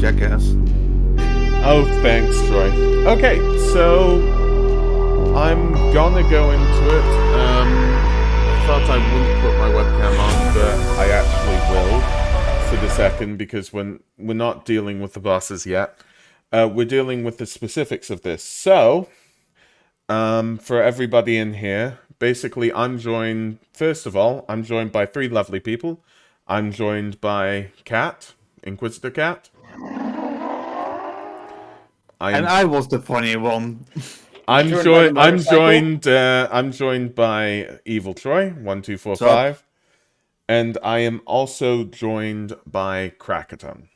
jackass. Oh, thanks, Troy. Okay, so I'm gonna go into it. I thought I wouldn't put my webcam on, but I actually will for the second because when we're not dealing with the bosses yet, we're dealing with the specifics of this. So, for everybody in here, basically, I'm joined. First of all, I'm joined by three lovely people. I'm joined by Cat, Inquisitor Cat. I And am I was the funny one. I'm Joined by the joined. motorcycle. I'm joined by Evil Troy 1 2 4 What's up? 5, and I am also joined by Krakaton.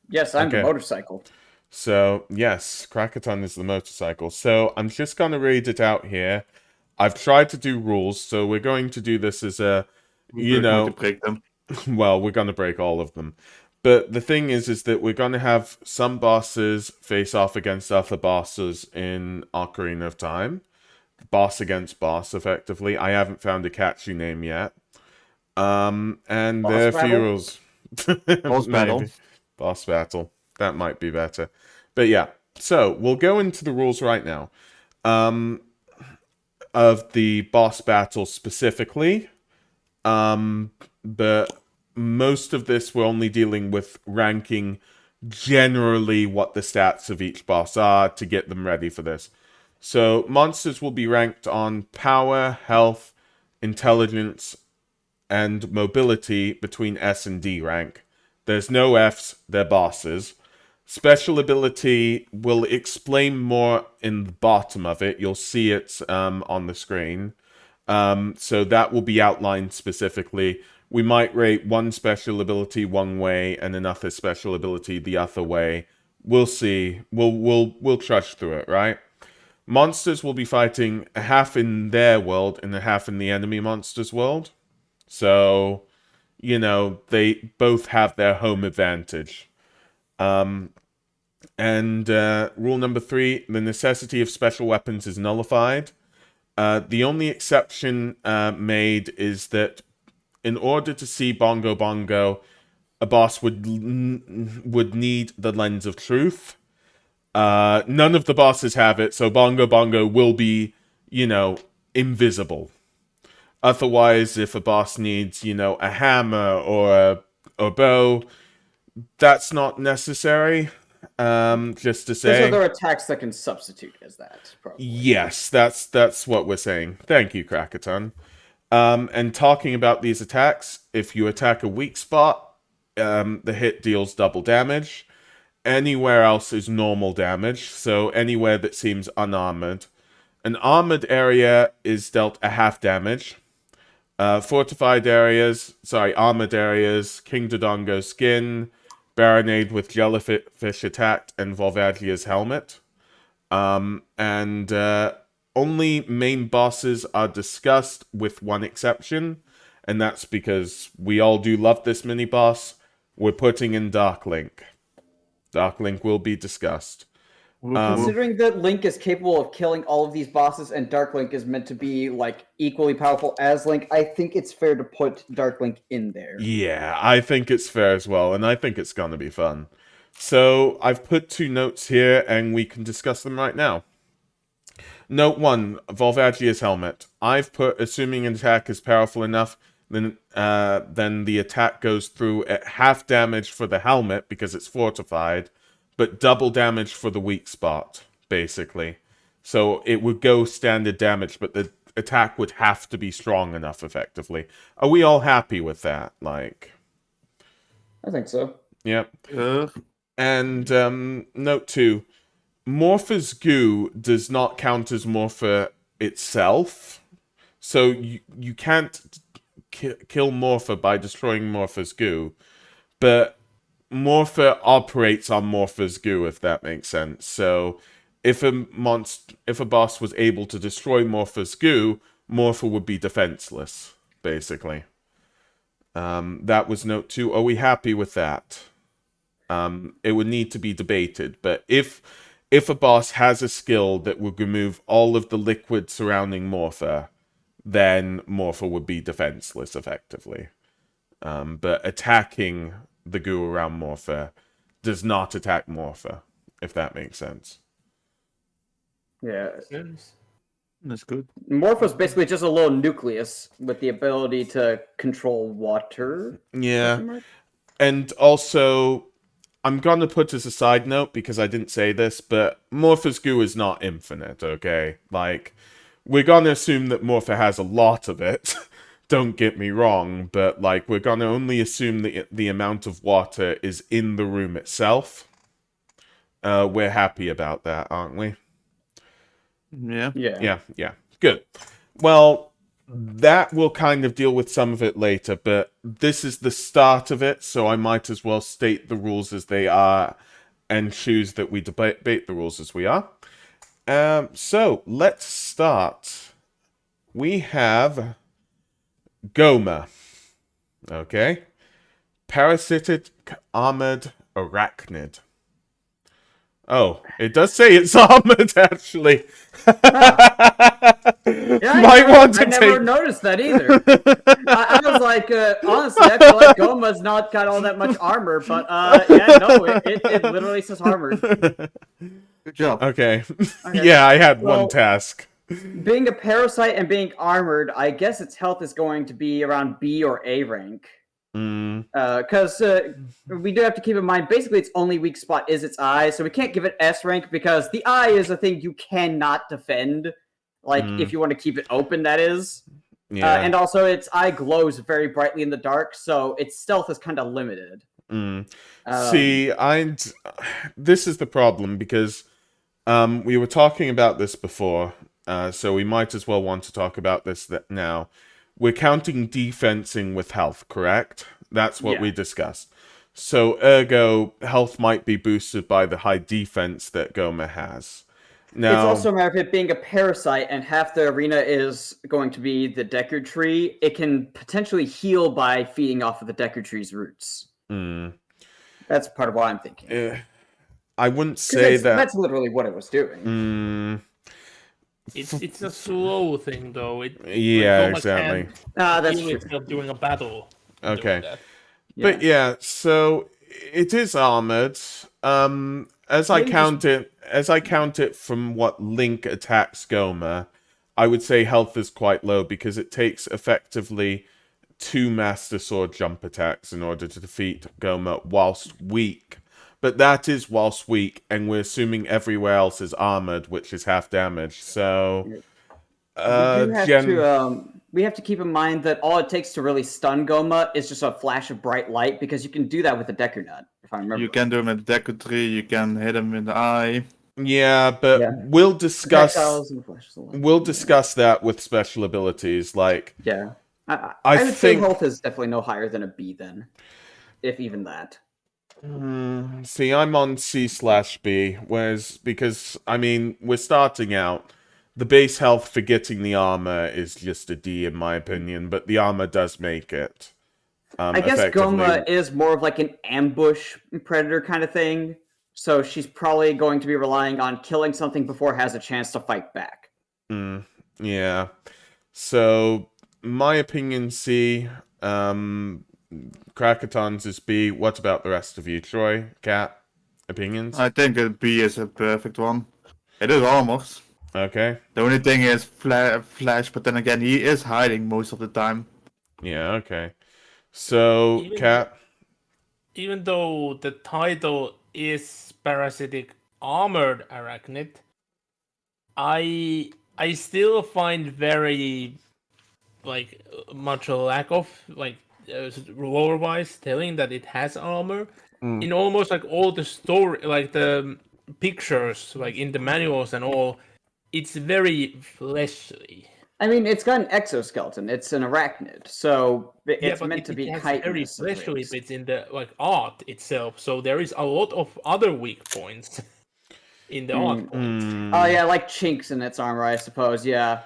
Yes, I'm the Okay, motorcycle. so yes, Krakaton is the motorcycle. So I'm just gonna read it out here. I've tried to do rules, so we're going to do this as a, you We're going to know, break them. well, we're gonna break all of them. But the thing is that we're gonna have some bosses face off against other bosses in Ocarina of Time. Boss against boss, effectively. I haven't found a catchy name yet. And there Boss are a few battle? rules. Boss battle. Maybe. Boss battle. That might be better. But yeah, so we'll go into the rules right now. Um, of the boss battle specifically. But most of this we're only dealing with ranking generally what the stats of each boss are to get them ready for this. So monsters will be ranked on power, health, intelligence, and mobility between S and D rank. There's no Fs, they're bosses. Special ability will explain more in the bottom of it. You'll see it on the screen. So that will be outlined specifically. We might rate one special ability one way and another special ability the other way. We'll see. We'll trudge through it, right? Monsters will be fighting a half in their world and a half in the enemy monster's world. So, they both have their home advantage. And rule number 3, the necessity of special weapons is nullified. The only exception made is that in order to see Bongo Bongo, a boss would need the lens of truth. None of the bosses have it, so Bongo Bongo will be, invisible. Otherwise, if a boss needs, a hammer or a bow, that's not necessary. Just to There's say, other attacks that can substitute as that, probably. yes, that's what we're saying. Thank you, Krakaton. And talking about these attacks, if you attack a weak spot, the hit deals double damage. Anywhere else is normal damage, so anywhere that seems unarmored. An armored area is dealt a half damage. Armored areas, King Dodongo's skin, Baronade with Jellyfish attacked, and Volvagia's helmet. And only main bosses are discussed with one exception, and that's because we all do love this mini boss. We're putting in Dark Link. Dark Link will be discussed. Woof, woof. Considering that Link is capable of killing all of these bosses and Dark Link is meant to be like equally powerful as Link, I think it's fair to put Dark Link in there. Yeah, I think it's fair as well, and I think it's gonna be fun. So I've put 2 notes here, and we can discuss them right now. Note 1, Volvagia's helmet. I've put, assuming an attack is powerful enough, then the attack goes through at half damage for the helmet because it's fortified, but double damage for the weak spot, basically. So it would go standard damage, but the attack would have to be strong enough, effectively. Are we all happy with that? Like, I think so. yep. Uh, And note 2, Morpha's goo does not count as Morpha itself. So you can't kill Morpha by destroying Morpha's goo. But Morpha operates on Morpha's goo, if that makes sense. So if a boss was able to destroy Morpha's goo, Morpha would be defenseless, basically. That was note 2. Are we happy with that? It would need to be debated, but if a boss has a skill that would remove all of the liquid surrounding Morpha, then Morpha would be defenseless, effectively. But attacking the goo around Morpha does not attack Morpha, if that makes sense. Yeah. That's good. Morpho's basically just a little nucleus with the ability to control water. Yeah. And also, I'm going to put as a side note, because I didn't say this, but Morpha's goo is not infinite, okay? Like, we're going to assume that Morpha has a lot of it. Don't get me wrong, but, like, we're going to only assume that the amount of water is in the room itself. We're happy about that, aren't we? Yeah. Yeah. Good. Well, that will kind of deal with some of it later, but this is the start of it, so I might as well state the rules as they are and choose that we debate the rules as we are. So, let's start. We have Goma. Okay. Parasitic armored arachnid. Oh, it does say it's armored, actually. Yeah, Might want to I never take... noticed that either. I was like, honestly, I feel like Goma's not got all that much armor, but yeah, no, it literally says armored. Good job. Okay. Okay. Yeah, I had one Well, task. Being a parasite and being armored, I guess its health is going to be around B or A rank. Because we do have to keep in mind, basically its only weak spot is its eye, so we can't give it S rank because the eye is a thing you cannot defend. Like, if you want to keep it open, that is. Yeah. And also, its eye glows very brightly in the dark, so its stealth is kind of limited. See, this is the problem, because we were talking about this before, so we might as well want to talk about this now. We're counting defensing with health, correct? That's what we discussed. So, ergo, health might be boosted by the high defense that Goma has. Now, It's also a matter of it being a parasite, and half the arena is going to be the Deku Tree. It can potentially heal by feeding off of the Deku Tree's roots. That's part of what I'm thinking. I wouldn't say that... That's literally what it was doing. It's a slow thing, though. Yeah, exactly. That's true. Itself during a battle. Okay. But yeah, so it is armored. As I count it from what Link attacks Goma, I would say health is quite low because it takes effectively 2 Master Sword jump attacks in order to defeat Goma whilst weak. But that is whilst weak, and we're assuming everywhere else is armored, which is half damage. So, we have to keep in mind that all it takes to really stun Goma is just a flash of bright light, because you can do that with a Deku Nut, if I remember. You can do him with the Deku Tree, you can hit him in the eye. Yeah, but we'll discuss that with special abilities. Like, I would say health is definitely no higher than a B then, if even that. See, I'm on C/B, whereas, because, I mean, we're starting out. The base health for getting the armor is just a D, in my opinion, but the armor does make it. I guess Goma is more of like an ambush predator kind of thing, so she's probably going to be relying on killing something before it has a chance to fight back. Yeah. So, my opinion, C. Krakaton's is B. What about the rest of you? Troy, Kat, opinions? I think a B is a perfect one. It is almost. Okay. The only thing is Flash, but then again, he is hiding most of the time. Yeah, okay. So, Kat? Even though the title is Parasitic Armored Arachnid, I still find very, like, much a lack of, like, lore-wise telling that it has armor. In almost like all the story, like the pictures, like in the manuals and all, it's very fleshly. I mean, it's got an exoskeleton. It's an arachnid, so it's meant to be very fleshly bits in the like art itself. So there is a lot of other weak points in the art points. Oh yeah, like chinks in its armor, I suppose. Yeah.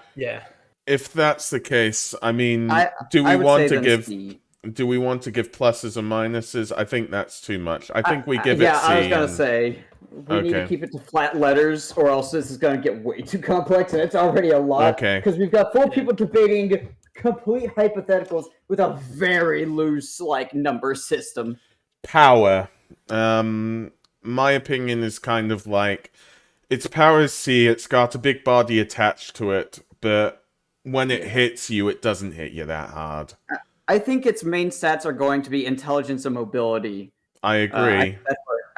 If that's the case, I mean, do we want to give pluses or minuses? I think that's too much. I think we give it C. Yeah, I was gonna say we need to keep it to flat letters, or else this is gonna get way too complex, and it's already a lot. Okay. Because we've got 4 people debating complete hypotheticals with a very loose like number system. Power. My opinion is kind of like, its power C, it's got a big body attached to it, but when it hits you, it doesn't hit you that hard. I think its main stats are going to be intelligence and mobility. I agree.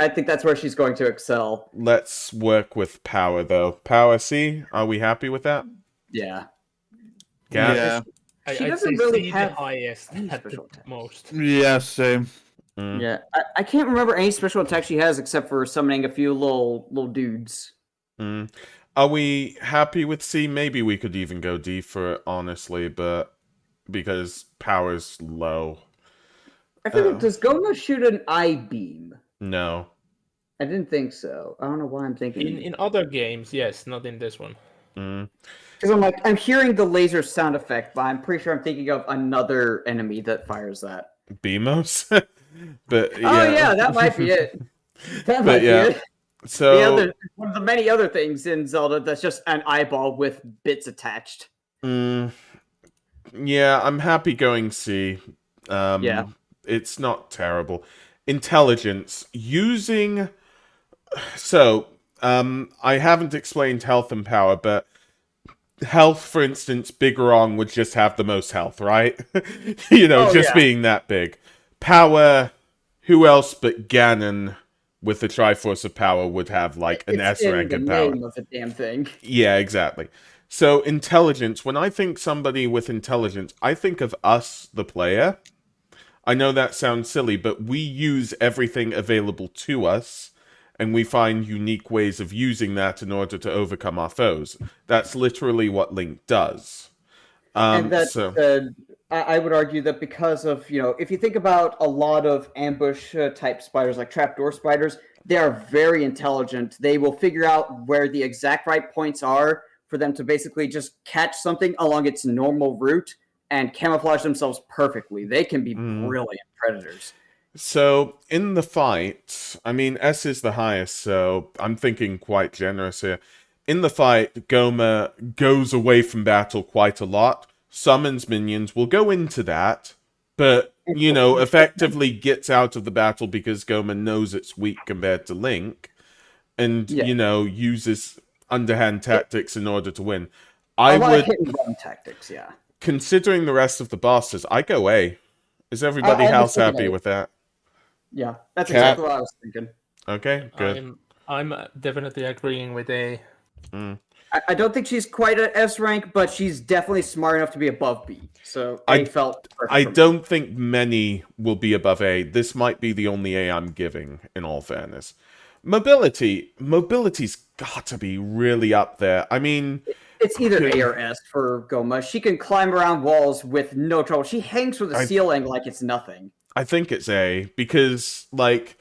I think that's where she's going to excel. Let's work with power, though. Power C, are we happy with that? Yeah. Cat? Yeah. She I'd doesn't say really C have the highest any at the special attacks. most. Yeah, same. Mm. Yeah, I can't remember any special attack she has except for summoning a few little dudes. Mm. Are we happy with C? Maybe we could even go D for it, honestly, but because power's low. I forget, does Goma shoot an eye beam? No. I didn't think so. I don't know why I'm thinking. In other games, yes, not in this one. Mm. Because I'm hearing the laser sound effect, but I'm pretty sure I'm thinking of another enemy that fires that. Beamos? But yeah. Oh yeah, that might be it. That might yeah. be it. So One of the many other things in Zelda that's just an eyeball with bits attached. yeah, I'm happy going C. Yeah. It's not terrible. Intelligence. Using... So, I haven't explained health and power, but health, for instance, Big Wrong would just have the most health, right? Just being that big. Power, who else but Ganon with the Triforce of Power would have, like, an S rank in power? It's in the name of the damn thing. Yeah, exactly. So, intelligence. When I think somebody with intelligence, I think of us, the player. I know that sounds silly, but we use everything available to us, and we find unique ways of using that in order to overcome our foes. That's literally what Link does. And that I would argue that because of, if you think about a lot of ambush type spiders, like trapdoor spiders, they are very intelligent. They will figure out where the exact right points are for them to basically just catch something along its normal route and camouflage themselves perfectly. They can be brilliant predators. So, in the fight, I mean, S is the highest, so I'm thinking quite generous here. In the fight, Goma goes away from battle quite a lot, summons minions, we'll go into that, but, effectively gets out of the battle because Goma knows it's weak compared to Link, and, uses underhand tactics in order to win. A lot of hit and run tactics, yeah. Considering the rest of the bosses, I go A. Is everybody else happy with that? Yeah, that's exactly what I was thinking. Okay, good. I'm definitely agreeing with A. I don't think she's quite an S rank, but she's definitely smart enough to be above B. So A felt perfect. I don't think many will be above A. This might be the only A I'm giving, in all fairness. Mobility's got to be really up there. I mean, it's either A or S for Goma. She can climb around walls with no trouble. She hangs from the ceiling like it's nothing. I think it's A, because, like,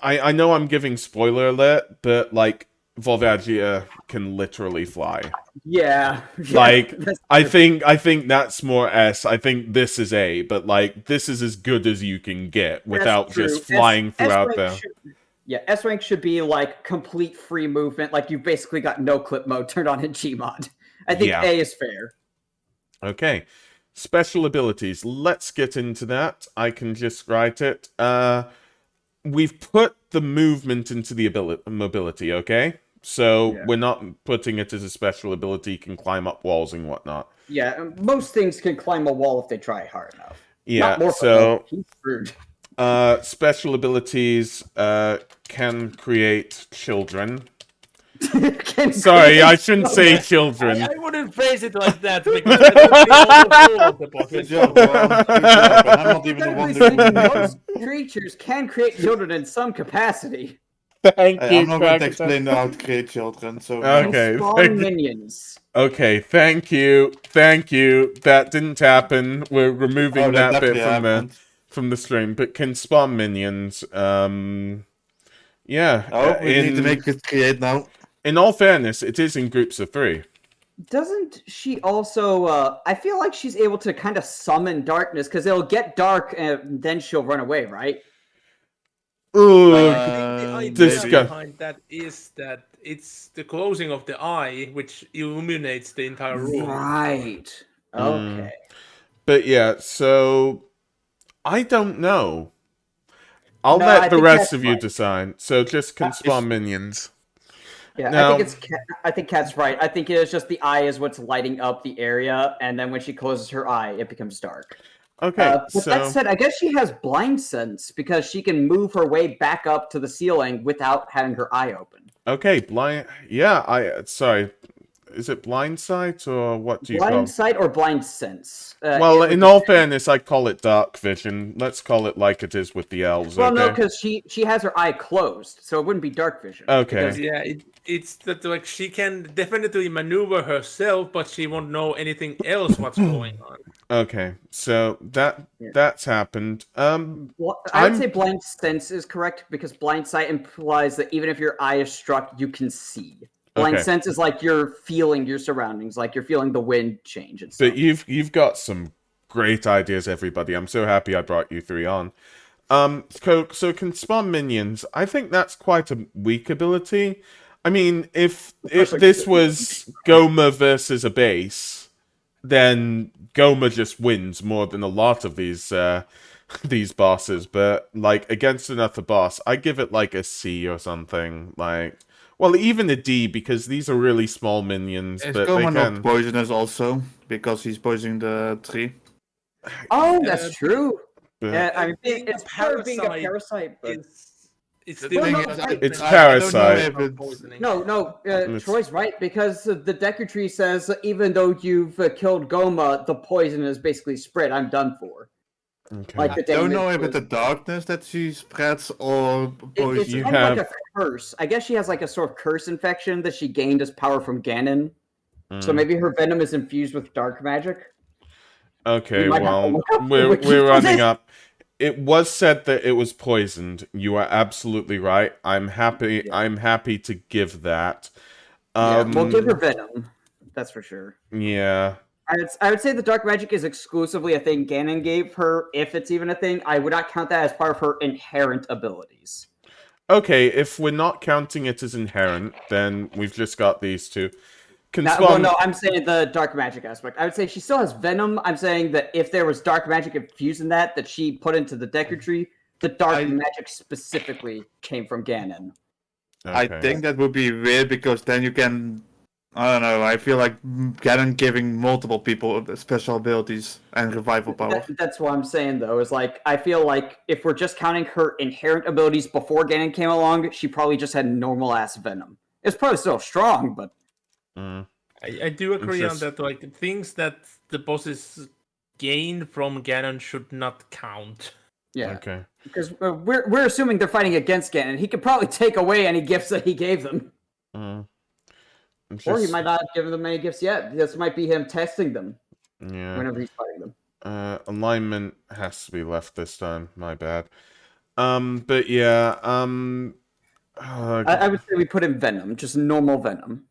I know I'm giving spoiler alert, but, like, Volvagia can literally fly. Yeah. Like, I think that's more S. I think this is A, but, like, this is as good as you can get without just flying throughout the... Yeah, S rank should be, like, complete free movement. Like, you've basically got no clip mode turned on in Gmod. I think A is fair. Okay. Special abilities. Let's get into that. I can just write it. We've put the movement into the mobility, okay? So we're not putting it as a special ability, can climb up walls and whatnot. Yeah, most things can climb a wall if they try hard enough. Yeah, not more so... He's screwed. Special abilities can create children. Sorry, I shouldn't say children. I wouldn't phrase it like that because it would be all of the bosses. Good job, I'm not even the one doing Most creatures can create children in some capacity. Thank you. I'm not going to explain how to create children. So okay. Spawn minions. Okay, thank you. That didn't happen. We're removing that bit from the stream. But can spawn minions. Yeah. Oh, we need to make it create now. In all fairness, it is in groups of 3. Doesn't she also... I feel like she's able to kind of summon darkness, because it'll get dark and then she'll run away, right? The idea behind that is that it's the closing of the eye which illuminates the entire room. Right. Okay. But yeah, so... I don't know. I'll No, let I the think rest Cat's of you right. decide. So just can spawn minions. Yeah, Now- I think Cat's right. I think it's just the eye is what's lighting up the area, and then when she closes her eye, it becomes dark. Okay, But that said, I guess she has blind sense because she can move her way back up to the ceiling without having her eye open. okay, blind. Yeah, sorry. Is it blind sight or what do you call? Blind sight or blind sense? Well, It would in all depend. fairness, I call it dark vision. Let's call it like it is with the elves. Well, no, Okay. because she has her eye closed, so it wouldn't be dark vision. Okay. because- Yeah, it's that like she can definitely maneuver herself, but she won't know anything else what's going on. Okay. So Yeah. that's happened. Well, I would I'm- say blind sense is correct because blind sight implies that even if your eye is struck, you can see. Blind Okay. sense is like you're feeling your surroundings, like you're feeling the wind change and stuff. But you've got some great ideas, everybody. I'm so happy I brought you three on. So can spawn minions. I think that's quite a weak ability. I mean, if this was Goma versus a base, then Goma just wins more than a lot of these these bosses. But like against another boss, I give it like a C or something. Like, well, even a D because these are really small minions. Is But they Goma can. not poisonous also? Because he's poisoning the tree? Oh, that's true. but- Yeah, I mean, Being a it's part of being a parasite parasite, but It's The still thing not is, poisoning. It's I don't know parasite. if it's... Poisoning. no, It's- Troy's right because the Deku Tree says that even though you've killed Goma, the poison is basically spread. I'm done for. Okay. Like I the don't damage know if was- it's the darkness that she spreads or It's poison. You kind of like have- a curse. I guess she has like a sort of curse infection that she gained as power from Ganon. So maybe her venom is infused with dark magic. Okay, You might have to well, look up the we're wiki for running this. up. It was said that it was poisoned. You are absolutely right. I'm happy. Yeah. I'm happy to give that. Yeah, we'll give her venom. That's for sure. Yeah. I would say the dark magic is exclusively a thing Ganon gave her, if it's even a thing. I would not count that as part of her inherent abilities. Okay, if we're not counting it as inherent, then we've just got these two. Can Well, spawn- no, I'm saying the dark magic aspect. I would say she still has venom. I'm saying that if there was dark magic infused in that she put into the Deku Tree, the dark magic specifically came from Ganon. I Okay. think that would be weird because then you can... I don't know, I feel like Ganon giving multiple people special abilities and revival power. That's what I'm saying, though, is like, I feel like if we're just counting her inherent abilities before Ganon came along, she probably just had normal-ass venom. It's probably still strong, but... Mm. I do agree on Just- that. Like things that the bosses gain from Ganon should not count. Yeah, Okay. because we're assuming they're fighting against Ganon. He could probably take away any gifts that he gave them. Mm. I'm Or he just- might not have given them any gifts yet. This might be him testing them Yeah. whenever he's fighting them. Alignment has to be left this time. My bad. But yeah. I would say we put in Venom, just normal Venom.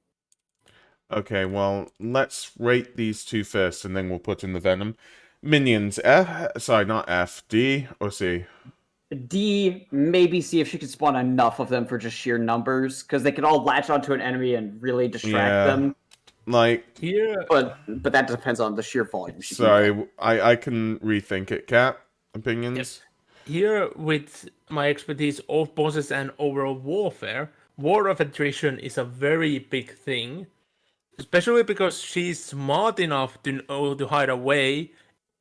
Okay, well, let's rate these two first, and then we'll put in the Venom. Minions, F... Sorry, not F. D or C? D, maybe see if she could spawn enough of them for just sheer numbers, because they could all latch onto an enemy and really distract Yeah. them. Like, Here, But that depends on the sheer volume. she can sorry, get. I can rethink it, Cat. Opinions? here with my expertise of bosses and overall warfare, war of attrition is a very big thing. Especially because she's smart enough to know to hide away,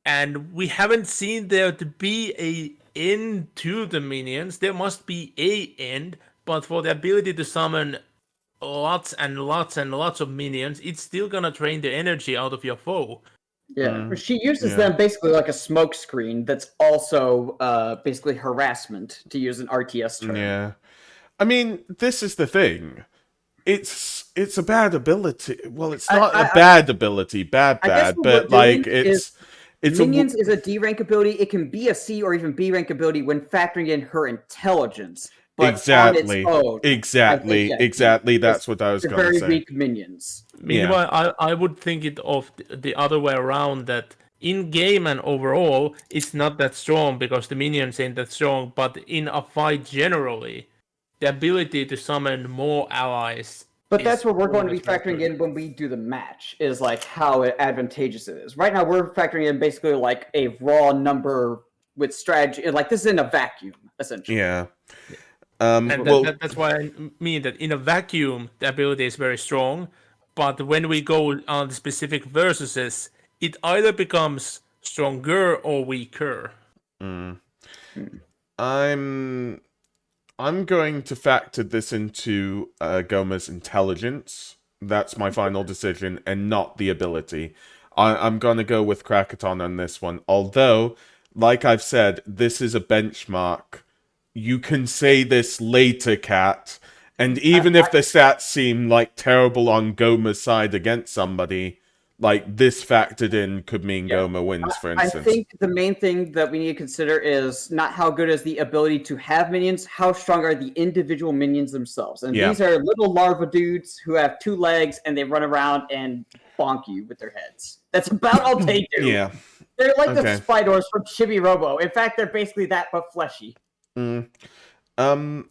and we haven't seen there to be a end to the minions. There must be a end, but for the ability to summon lots and lots and lots of minions, it's still gonna drain the energy out of your foe. Yeah, she uses yeah. them basically like a smoke screen that's also basically harassment, to use an RTS term. Yeah. I mean, this is the thing. It's a bad ability. Well, it's not a bad ability, bad, I guess what but we're like doing is it's Minions is a D rank ability. It can be a C or even B rank ability when factoring in her intelligence. But exactly, on its own, exactly, yeah, exactly. That's it's- what I was they're going to very say. weak minions. Meanwhile, I would think it of the other way around, that in game and overall, it's not that strong because the minions ain't that strong, but in a fight generally, the ability to summon more allies. But is that's what we're going to be always very factoring good. in when we do the match, is like how advantageous it is. Right now, we're factoring in basically like a raw number with strategy. Like this is in a vacuum, essentially. Yeah. And Well, that's why I mean that in a vacuum, the ability is very strong. But when we go on the specific versuses, it either becomes stronger or weaker. I'm going to factor this into Goma's intelligence. That's my final decision, and not the ability. I'm going to go with Krakaton on this one. Although, like I've said, this is a benchmark. You can say this later, Cat. And even if the stats seem like terrible on Goma's side against somebody, like this factored in could mean Goma wins, for I instance. think the main thing that we need to consider is not how good is the ability to have minions, how strong are the individual minions themselves. And Yeah. these are little larva dudes who have 2 legs and they run around and bonk you with their heads. That's about all they do. Yeah. They're like Okay. the Spidors from Chibi Robo. In fact, they're basically that but fleshy. I'm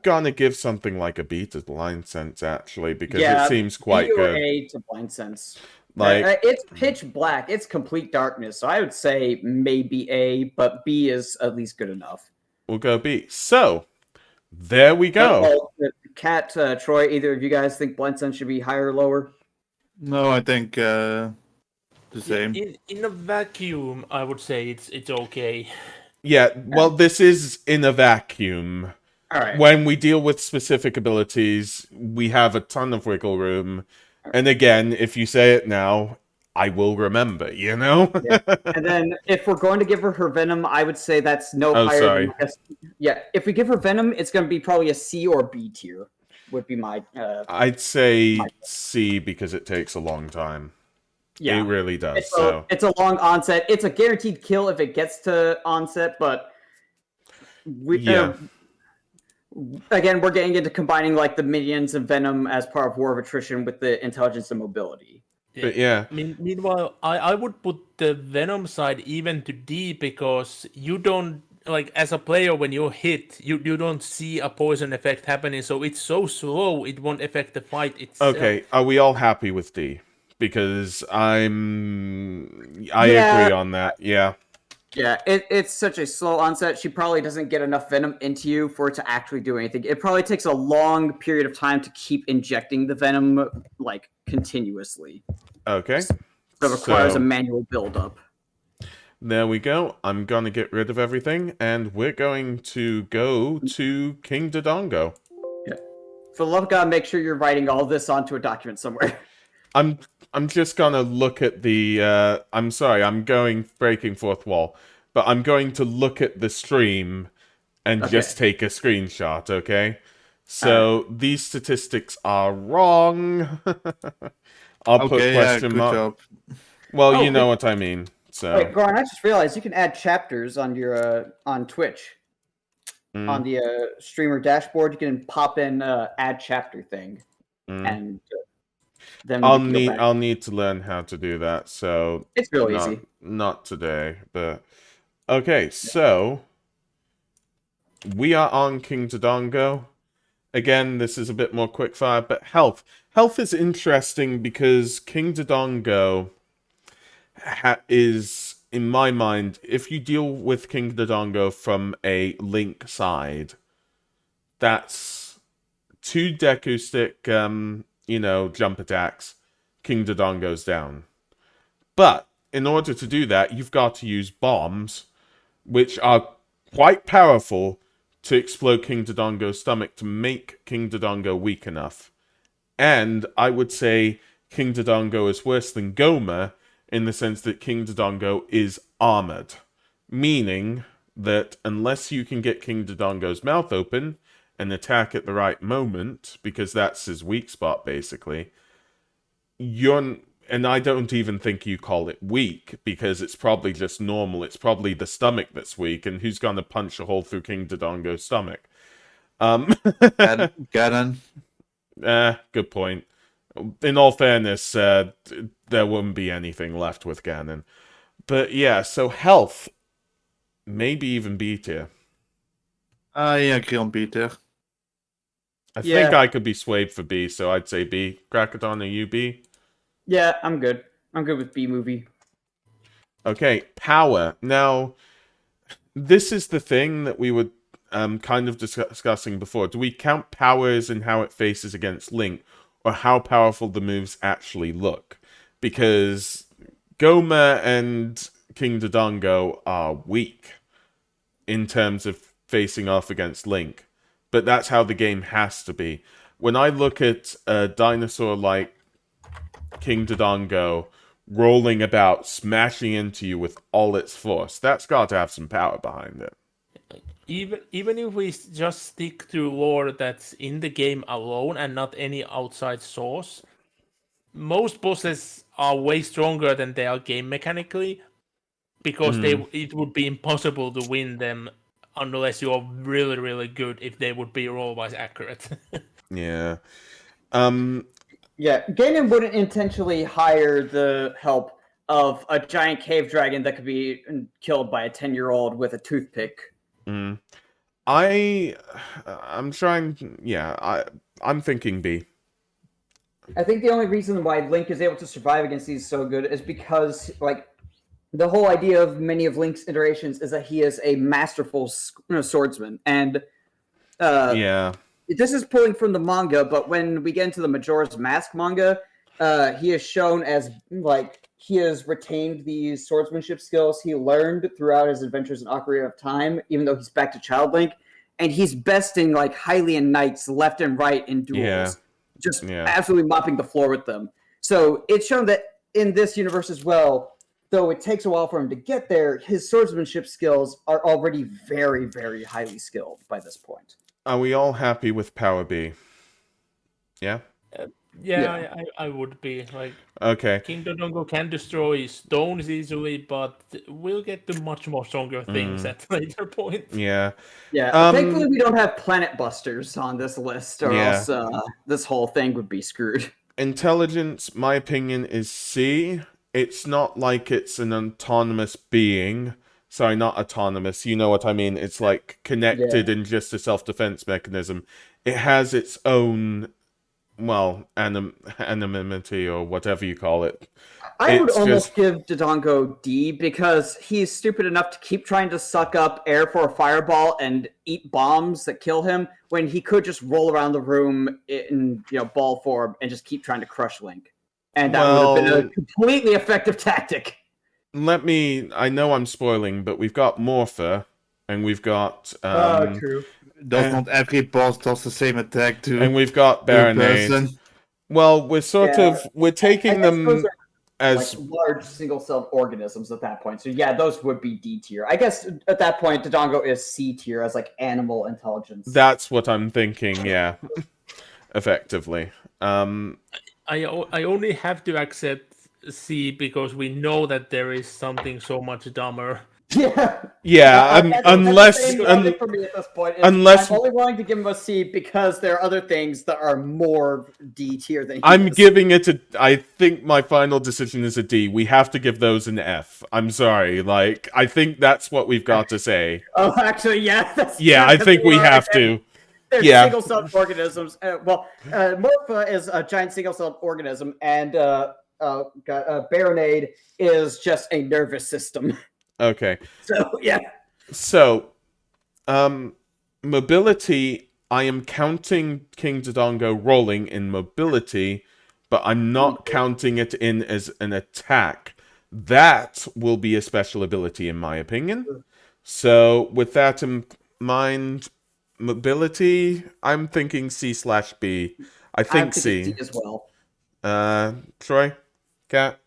gonna give something like a B to Blind Sense, actually, because Yeah, it seems quite B or good. A to Blind Sense. Like, it's pitch black. It's complete darkness. So I would say maybe A, but B is at least good enough. we'll go B. So, there we go. Kat, Troy, either of you guys think Blind Sense should be higher or lower? No, I think the same. In a vacuum, I would say it's okay. Yeah, well, this is in a vacuum. All right. When we deal with specific abilities, we have a ton of wiggle room. And again, if you say it now, I will remember, you know? And then if we're going to give her Venom, I would say that's no Oh, higher sorry. than yeah. If we give her Venom, it's going to be probably a C or B tier. Would be my I'd say C because it takes a long time. yeah. It really does. It's a long onset. It's a guaranteed kill if it gets to onset, but again, we're getting into combining like the minions and Venom as part of War of Attrition with the intelligence and mobility. But yeah. Meanwhile, I would put the Venom side even to D because you don't like as a player when you're hit, you don't see a poison effect happening, so it's so slow it won't affect the fight itself. Okay, are we all happy with D? Because I agree on that. Yeah. Yeah, it's such a slow onset. She probably doesn't get enough venom into you for it to actually do anything. It probably takes a long period of time to keep injecting the venom like continuously. Okay. So it requires a manual buildup. There we go. I'm gonna get rid of everything, and we're going to go to King Dodongo. Yeah. For the love of God, make sure you're writing all this onto a document somewhere. I'm just gonna look at the I'm sorry, I'm going breaking fourth wall, but I'm going to look at the stream and just take a screenshot, okay? So these statistics are wrong. I'll put question mark. Job. Well, you know what I mean. So wait, Goran, I just realized you can add chapters on your on Twitch. On the streamer dashboard, you can pop in add chapter thing. And then I'll need to learn how to do that. So it's real easy. Not today, but okay. So we are on King Dodongo. Again, this is a bit more quickfire, but health is interesting because King Dodongo is, in my mind, if you deal with King Dodongo from a Link side, that's 2 Deku Stick, jump attacks, King Dodongo's down. But in order to do that, you've got to use bombs, which are quite powerful to explode King Dodongo's stomach to make King Dodongo weak enough. And I would say King Dodongo is worse than Goma in the sense that King Dodongo is armored. Meaning that unless you can get King Dodongo's mouth open and attack at the right moment, because that's his weak spot, basically, and I don't even think you call it weak, because it's probably just normal. It's probably the stomach that's weak, and who's going to punch a hole through King Dodongo's stomach? Ganon. Good point. In all fairness, there wouldn't be anything left with Ganon. But yeah, so health, maybe even B tier. Yeah, agree on B tier. I think I could be swayed for B, so I'd say B. Krakadon, are you B? Yeah, I'm good. I'm good with B movie. Okay, power. Now, this is the thing that we were kind of discussing before. Do we count powers and how it faces against Link, or how powerful the moves actually look? Because Goma and King Dodongo are weak in terms of facing off against Link, but that's how the game has to be. When I look at a dinosaur like King Dodongo rolling about, smashing into you with all its force, that's got to have some power behind it. Even if we just stick to lore that's in the game alone and not any outside source, most bosses are way stronger than they are game mechanically, because it would be impossible to win them unless you are really, really good, if they would be roll-wise accurate. Yeah. Yeah, Ganon wouldn't intentionally hire the help of a giant cave dragon that could be killed by a 10-year-old with a toothpick. I'm trying. Yeah, I'm thinking B. I think the only reason why Link is able to survive against these so good is because, like, the whole idea of many of Link's iterations is that he is a masterful swordsman, and Yeah. this is pulling from the manga. But when we get into the Majora's Mask manga, he is shown as, like, he has retained these swordsmanship skills he learned throughout his adventures in Ocarina of Time, even though he's back to Child Link, and he's besting like Hylian knights left and right in duels, just absolutely mopping the floor with them. So it's shown that in this universe as well, though it takes a while for him to get there, his swordsmanship skills are already very, very highly skilled by this point. Are we all happy with Power B? Yeah? I would be. Like, Okay. King Dodongo can destroy stones easily, but we'll get to much more stronger things at a later point. Yeah. Yeah, thankfully we don't have planet busters on this list, or else this whole thing would be screwed. Intelligence, my opinion, is C. It's not like it's an autonomous being. Sorry, not autonomous. You know what I mean. It's like connected in just a self-defense mechanism. It has its own, well, anonymity or whatever you call it. I would almost give Dodongo D, because he's stupid enough to keep trying to suck up air for a fireball and eat bombs that kill him, when he could just roll around the room in ball form and just keep trying to crush Link. And that would have been a completely effective tactic. I know I'm spoiling, but we've got Morpher, and we've got... true. Does not every boss does the same attack to and we've got Baronade. Well, we're we're taking them as like large single-celled organisms at that point. So yeah, those would be D tier. I guess at that point, Dodongo is C tier as like animal intelligence. That's what I'm thinking, yeah. Effectively. I only have to accept C because we know that there is something so much dumber. Yeah. Unless for me at this point. I'm only willing to give him a C because there are other things that are more D tier than he is. Giving it a. I think my final decision is a D. We have to give those an F. I'm sorry. Like, I think that's what we've got to say. Oh, actually, yeah. I think we have to. They're single-celled organisms. Morpha is a giant single-celled organism, and Baronade is just a nervous system. Okay. So, yeah. So, mobility, I am counting King Dodongo rolling in mobility, but I'm not counting it in as an attack. That will be a special ability, in my opinion. So, with that in mind, mobility, I'm thinking C/B. I think C. C as well. Troy? Kat?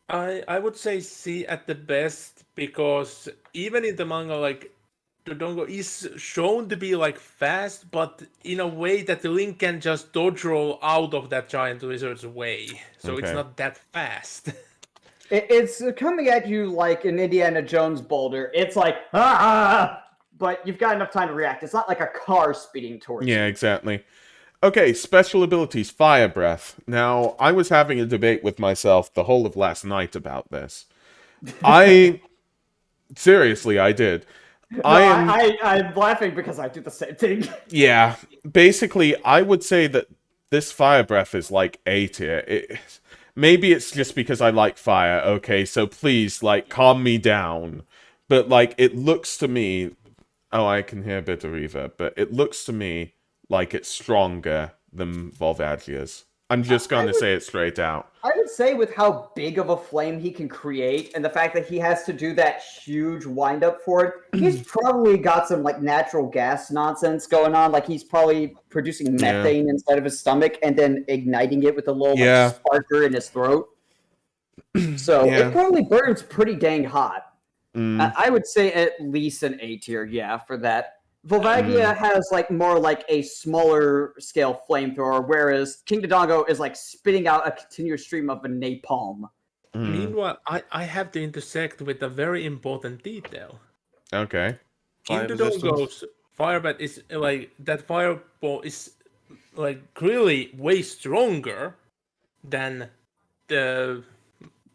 I would say C at the best, because even in the manga, like, Dodongo is shown to be like fast, but in a way that the Link can just dodge roll out of that giant lizard's way. So it's not that fast. It's coming at you like an Indiana Jones boulder. It's like, but you've got enough time to react. It's not like a car speeding towards you. Yeah, exactly. Okay, special abilities, Fire Breath. Now, I was having a debate with myself the whole of last night about this. Seriously, I did. I'm laughing because I do the same thing. Yeah, basically, I would say that this Fire Breath is like A tier. Maybe it's just because I like fire, okay, so please, like, calm me down. But like, it looks to me. Oh, I can hear a bit of reverb, but it looks to me like it's stronger than Volvagia's. I'm just I gonna would say it straight out. I would say with how big of a flame he can create and the fact that he has to do that huge windup for it, he's probably got some like natural gas nonsense going on. Like he's probably producing Yeah. methane inside of his stomach and then igniting it with a little Yeah. like sparker in his throat. So Yeah. it probably burns pretty dang hot. Mm, I would say at least an A tier, yeah, for that. Volvagia has like more like a smaller scale flamethrower, whereas King Dodongo is like spitting out a continuous stream of a napalm. mm. Meanwhile, I have to intersect with a very important detail. Okay. King Fire resistance. Dodongo's firebat is like that fireball is like really way stronger than the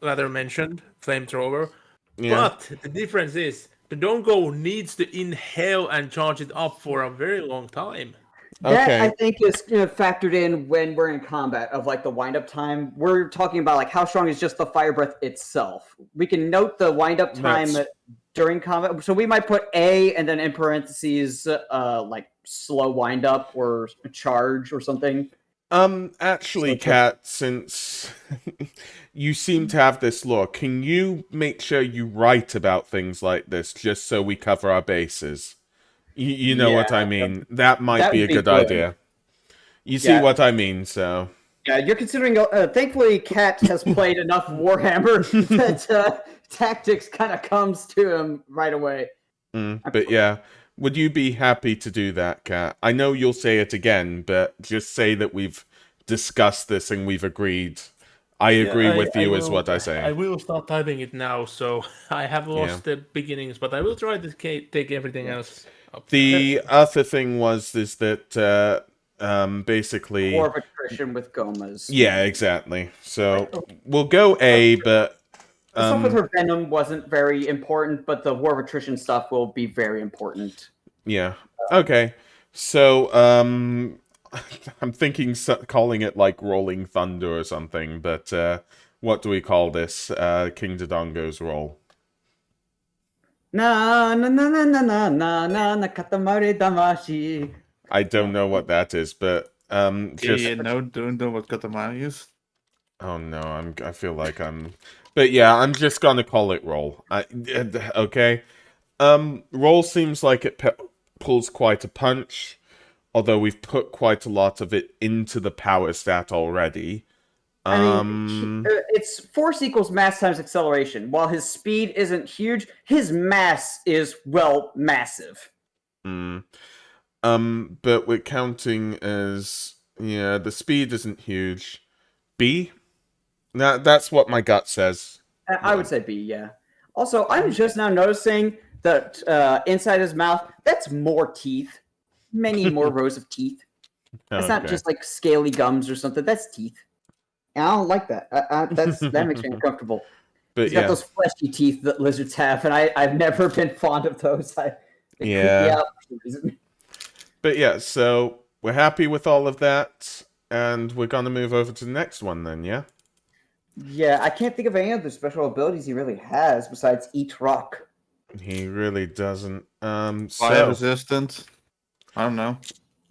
rather mentioned flamethrower. Yeah. But the difference is the Dodongo needs to inhale and charge it up for a very long time. That I Okay. think is factored in when we're in combat of like the windup time. We're talking about like how strong is just the fire breath itself. We can note the windup time That's- during combat. So we might put A and then in parentheses like slow windup or charge or something. Actually, So- Kat, since you seem to have this lore, can you make sure you write about things like this just so we cover our bases? You know what I Yeah, mean? That might that be a would be good good. idea. You see Yeah. what I mean, so. Yeah, you're considering. Thankfully, Kat has played enough Warhammer that tactics kind of comes to him right away. But yeah, would you be happy to do that, Kat? I know you'll say it again, but just say that we've discussed this and we've agreed. I agree with you, is what I say. I will start typing it now, so I have lost the beginnings, but I will try to take everything else up. The other thing is that basically, War of attrition with Gomez. yeah, exactly. So we'll go A, but The stuff with her Venom wasn't very important, but the War of Attrition stuff will be very important. yeah, okay. So I'm thinking calling it like Rolling Thunder or something, but what do we call this? King Dodongo's roll. Na na na na na na na na na katamari damashi. I don't know what that is, but just Yeah, no, don't know what Katamari is. oh no, I feel like I'm, but yeah, I'm just gonna call it roll. Okay. Roll seems like it pulls quite a punch, although we've put quite a lot of it into the power stat already. I mean, it's force equals mass times acceleration. While his speed isn't huge, his mass is, well, massive. But we're counting as, yeah, the speed isn't huge. B? That's what my gut says. I would say B, yeah. Also, I'm just now noticing that inside his mouth, that's more teeth. Many more rows of teeth. That's not Okay. just like scaly gums or something. That's teeth. And I don't like that. That makes me uncomfortable. But He's got yeah, those fleshy teeth that lizards have, and I've never been fond of those. They creep me Yeah. out for some reason. but yeah, so we're happy with all of that, and we're gonna move over to the next one then, yeah? Yeah, I can't think of any other special abilities he really has besides Eat Rock. He really doesn't. Fire So, resistant. I don't know.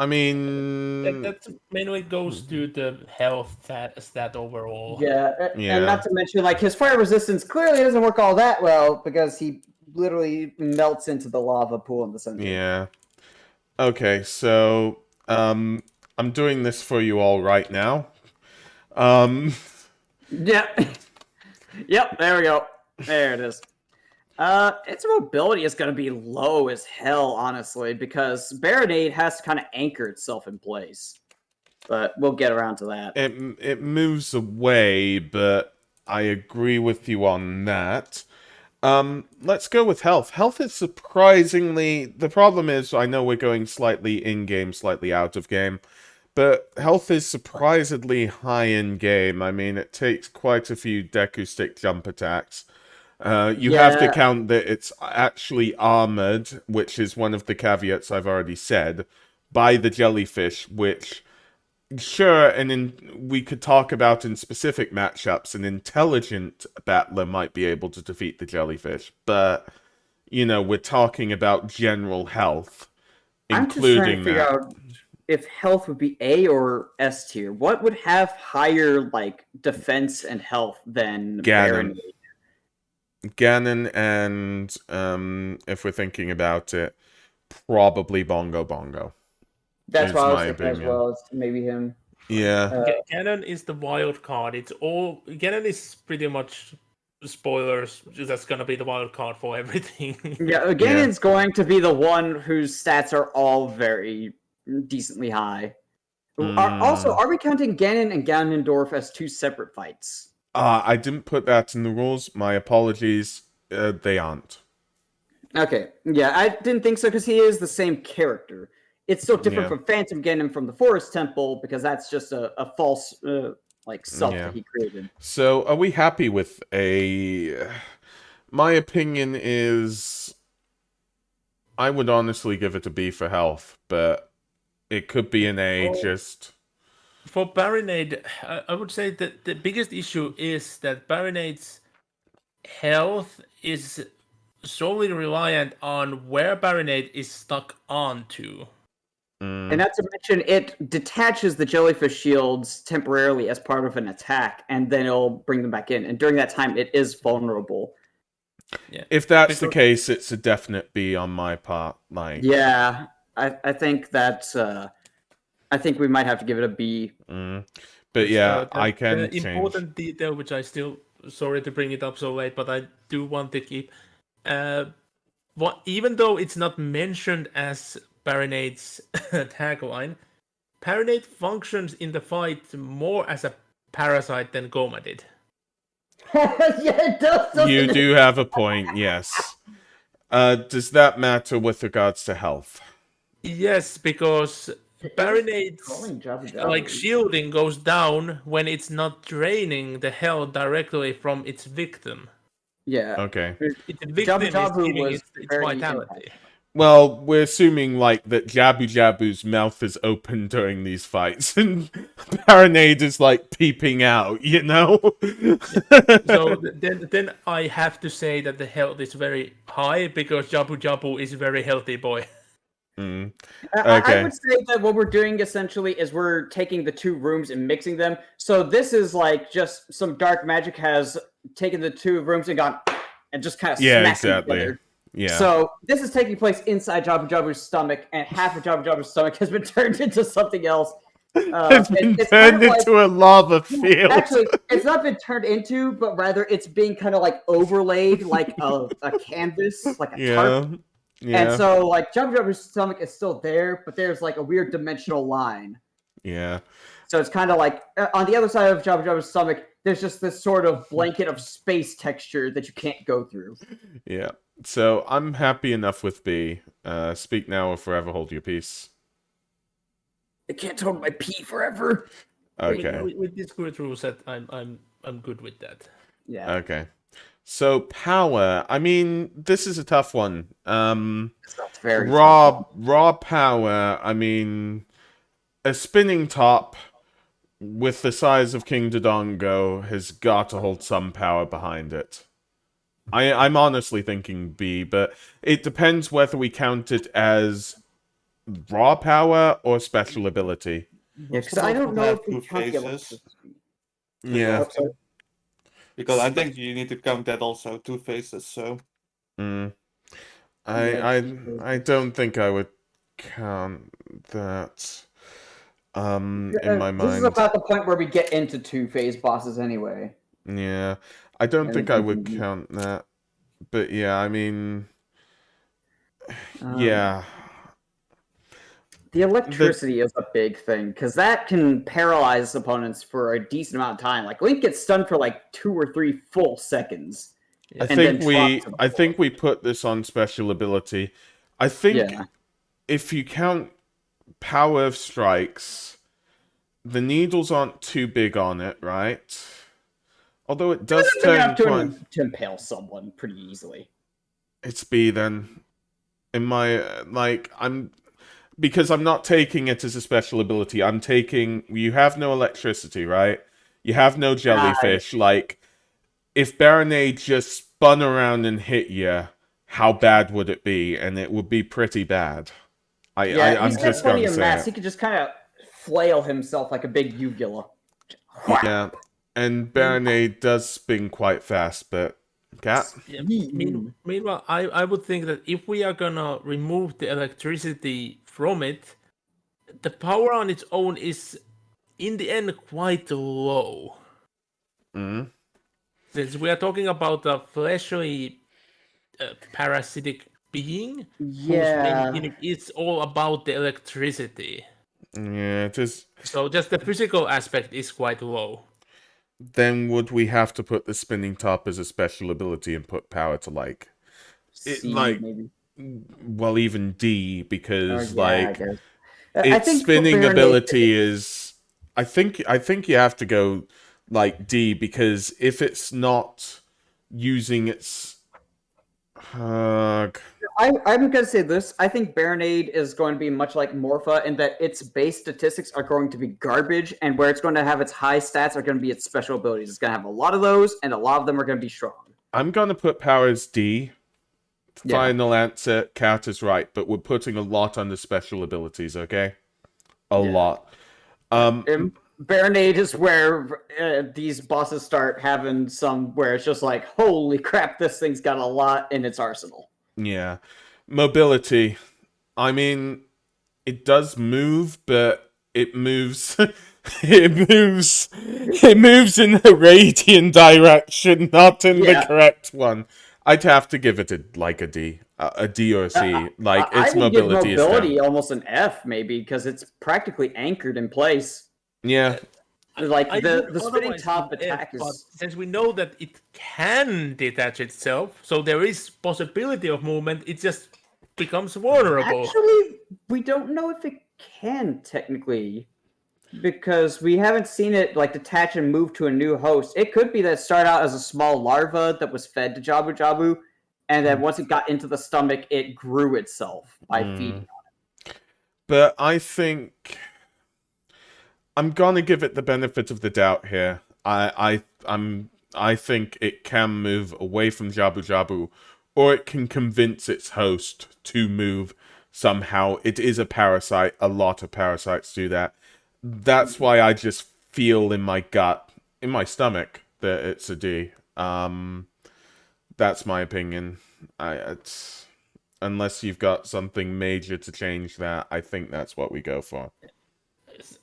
I mean, That mainly goes to the health stat overall. Yeah, Yeah. and not to mention, like, his fire resistance clearly doesn't work all that well because he literally melts into the lava pool in the center. yeah. Okay, so, I'm doing this for you all right now. Yep. Yep, there we go. There it is. Its mobility is going to be low as hell, honestly, because Baronade has to kind of anchor itself in place. But we'll get around to that. It moves away, but I agree with you on that. Let's go with health. Health is surprisingly... The problem is, I know we're going slightly in-game, slightly out of game, but health is surprisingly high in-game. I mean, it takes quite a few Deku Stick jump attacks. You have to Yeah. count that it's actually armored, which is one of the caveats I've already said, by the jellyfish, which... Sure, we could talk about in specific matchups, an intelligent battler might be able to defeat the jellyfish, but we're talking about general health, I'm just trying to including figure that. out if health would be A or S tier. What would have higher like defense and health than Ganon. Baron? Ganon and, if we're thinking about it, probably Bongo Bongo. That's Is what I was my thinking as opinion. well. It's maybe him. Yeah. Ganon is the wild card. Ganon is pretty much spoilers. That's gonna be the wild card for everything. Yeah, Ganon's going to be the one whose stats are all very decently high. Also, are we counting Ganon and Ganondorf as two separate fights? I didn't put that in the rules. My apologies. They aren't. Okay, yeah, I didn't think so because he is the same character. It's still different Yeah. from Phantom Ganon from the Forest Temple because that's just a false self Yeah. that he created. So, are we happy with a... My opinion is... I would honestly give it a B for health, but it could be an A, just... For Baronade, I would say that the biggest issue is that Baronade's health is solely reliant on where Baronade is stuck onto. And not to mention, it detaches the jellyfish shields temporarily as part of an attack, and then it'll bring them back in. And during that time, it is vulnerable. Yeah. If that's the case, it's a definite B on my part. Like, Yeah, I think that's... I think we might have to give it a B. But yeah, I can the change. important detail, which I still sorry to bring it up so late, but I do want to keep. Even though it's not mentioned as Baronade's tagline, Baronade functions in the fight more as a parasite than Goma did. Yeah, it does. doesn't You it? do have a point, yes. Does that matter with regards to health? Yes, because Baronade's Calling Jabba Jabba. like shielding goes down when it's not draining the health directly from its victim. Yeah. Okay. Its victim is Jabba giving was its very vitality. impactful. Well, we're assuming, like, that Jabu Jabu's mouth is open during these fights, and Baronade is, like, peeping out, you know? So then I have to say that the health is very high because Jabu Jabu is a very healthy boy. Mm. I Okay. would say that what we're doing essentially is we're taking the two rooms and mixing them. So this is like just some dark magic has taken the two rooms and gone and just kind of Yeah, smacked them exactly. together. Yeah. So this is taking place inside Jabu Jabu's stomach, and half of Jabu Jabu's stomach has been turned into something else. it's been it's turned kind of like- into a lava field. Actually, it's not been turned into, but rather it's being kind of like overlaid like a canvas, like a tarp. Yeah. And so, like, Jabu Jabu's stomach is still there, but there's like a weird dimensional line. Yeah. So it's kind of like on the other side of Jabu Jabu's stomach, there's just this sort of blanket of space texture that you can't go through. Yeah. So I'm happy enough with B. Speak now or forever hold your peace. I can't hold my pee forever. Okay. With this good rule set, I'm good with that. Yeah. Okay. So power. I mean, this is a tough one. That's very Raw power. I mean, a spinning top with the size of King Dodongo has got to hold some power behind it. I'm honestly thinking B, but it depends whether we count it as raw power or special ability. Yeah, because I don't know Have if we two count the faces. electricity. Yeah. Because I think you need to count that also, two faces, so... I don't think I would count that in my This is mind. about the point where we get into two-phase bosses anyway. Yeah. I don't Yeah, think I would count that. But yeah, I mean, yeah. The electricity is a big thing, because that can paralyze opponents for a decent amount of time. Like, Link gets stunned for like 2 or 3 full seconds. I and then think we drops to the I think we put this on special ability. I think Yeah. if you count power of strikes, the needles aren't too big on it, right? Although it does Big turn enough quite... to impale someone pretty easily. It's B then. In my because I'm not taking it as a special ability. I'm taking you have no electricity, right? You have no jellyfish. Like if Baronade just spun around and hit you, how bad would it be? And it would be pretty bad. Yeah, I'm he's got just plenty going to of say mass. it. He could just kind of flail himself like a big uvula. Yeah, and Baronade does spin quite fast, but Cat? Yeah. Meanwhile, I would think that if we are gonna remove the electricity from it, the power on its own is, in the end, quite low. Mm. Since we are talking about a fleshly parasitic being whose main Yeah. gimmick is all about the electricity. Yeah, it is. So just the physical aspect is quite low. Then would we have to put the spinning top as a special ability and put power to like it C, like maybe. well even D Or because yeah, I like guess. I its think for spinning Baronade, ability is I think you have to go like D because if it's not using its I'm going to say this. I think Baronade is going to be much like Morpha in that its base statistics are going to be garbage, and where it's going to have its high stats are going to be its special abilities. It's going to have a lot of those, and a lot of them are going to be strong. I'm gonna put power as D. Yeah. Final answer, Cat is right, but we're putting a lot on the special abilities, okay? A Yeah. lot. And Baronade is where these bosses start having some where it's just like, holy crap, this thing's got a lot in its arsenal. Yeah. Mobility. I mean, it does move, but it moves it moves in the radiant direction, not in the Yeah. correct one. I'd have to give it a D. A D or a C. Like I its would give mobility is down. mobility almost an F, maybe, because it's practically anchored in place. Yeah. Like I the would spinning otherwise top give attack F, but is. since we know that it can detach itself, so there is possibility of movement, it just becomes vulnerable. Actually, we don't know if it can technically, because we haven't seen it like detach and move to a new host. It could be that it started out as a small larva that was fed to Jabu Jabu, and then once it got into the stomach, it grew itself by feeding. But I think I'm gonna give it the benefit of the doubt here. I think it can move away from Jabu Jabu, or it can convince its host to move somehow. It is a parasite. A lot of parasites do that. That's why I just feel in my gut, in my stomach, that it's a D. That's my opinion. Unless you've got something major to change that, I think that's what we go for.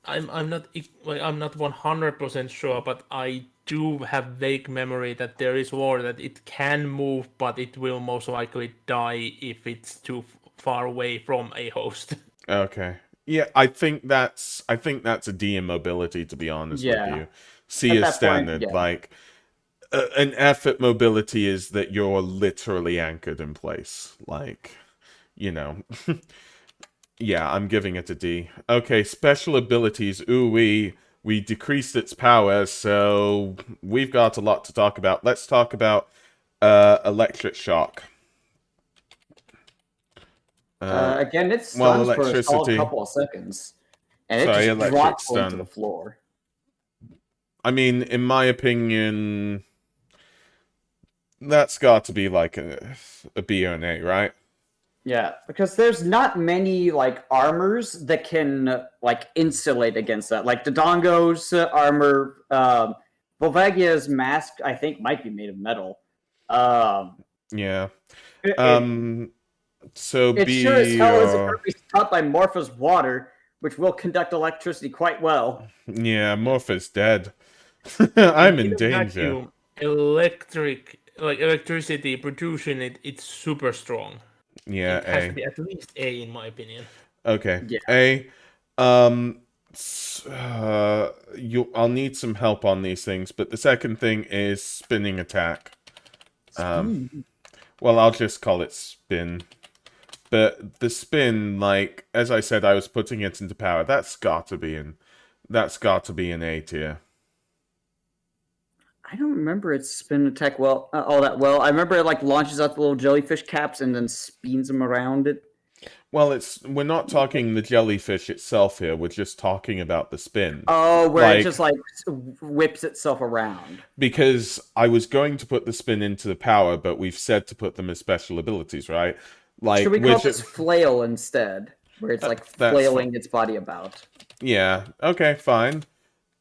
I'm not 100% sure, but I do have vague memory that there is lore that it can move, but it will most likely die if it's too far away from a host. Okay. Yeah, I think that's a D in mobility, to be honest with Yeah. you. C At is that point, standard. yeah. Like an F at mobility is that you're literally anchored in place. Like, you know. Yeah, I'm giving it a D. Okay, special abilities. Ooh, we decreased its power, so we've got a lot to talk about. Let's talk about electric shock. Again, it well, stuns for a solid electricity. couple of seconds, and Sorry, it just electric drops onto stun. the floor. I mean, in my opinion, that's got to be like a B or an A, right? Yeah, because there's not many like armors that can like insulate against that. Like Dodongo's armor, Volvagia's mask, I think, might be made of metal. Yeah. It So sure as B hell isn't or going to be stopped by Morpha's water, which will conduct electricity quite well. yeah, Morphe's dead. I'm in danger. Vacuum, electricity producing it, it's super strong. Yeah, It has to A. be at least A in my opinion. Okay. Yeah. A. I'll need some help on these things, but the second thing is spinning attack. Well, I'll just call it spin. But the spin, like as I said, I was putting it into power. That's got to be an A tier. I don't remember its spin attack all that well. I remember it like launches out the little jellyfish caps and then spins them around it. Well, we're not talking the jellyfish itself here. We're just talking about the spin. Oh, where Like- it just like whips itself around. Because I was going to put the spin into the power, but we've said to put them as special abilities, right? Like, Should we call this flail instead? Where it's like that's flailing its body about. Yeah. Okay. Fine.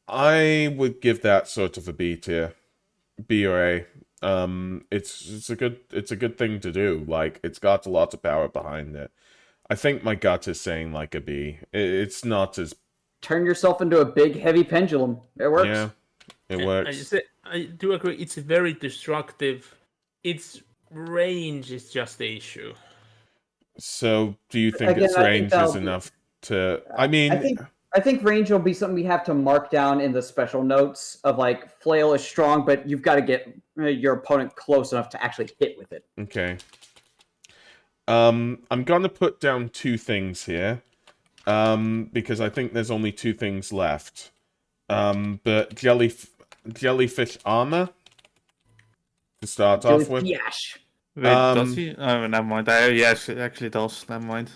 I would give that sort of a B tier, B or A. It's a good thing to do. Like, it's got a lot of power behind it. I think my gut is saying like a B. It's not as Turn yourself into a big, heavy pendulum. It works. yeah, it works. I do agree. It's very destructive. Its range is just the issue. So, do you think Again, its I think range that'll is be- enough to? I mean, I think range will be something we have to mark down in the special notes of like flail is strong, but you've got to get your opponent close enough to actually hit with it. okay. I'm gonna put down 2 things here, because I think there's only 2 things left. But jellyfish armor to start off with. Jellyfish. Wait, does he? Oh, never mind. Yes, it actually does. Never mind.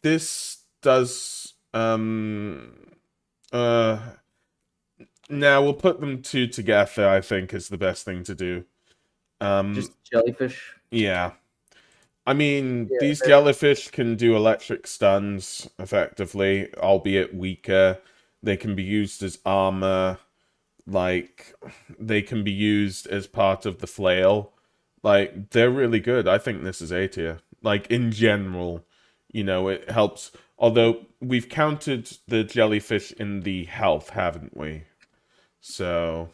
This does. Now we'll put them 2 together. I think is the best thing to do. Just jellyfish. Yeah. I mean, Yeah, these jellyfish can do electric stuns effectively, albeit weaker. They can be used as armor. Like, they can be used as part of the flail. Like, they're really good. I think this is A tier. Like, in general, you know, it helps. Although, we've counted the jellyfish in the health, haven't we? So...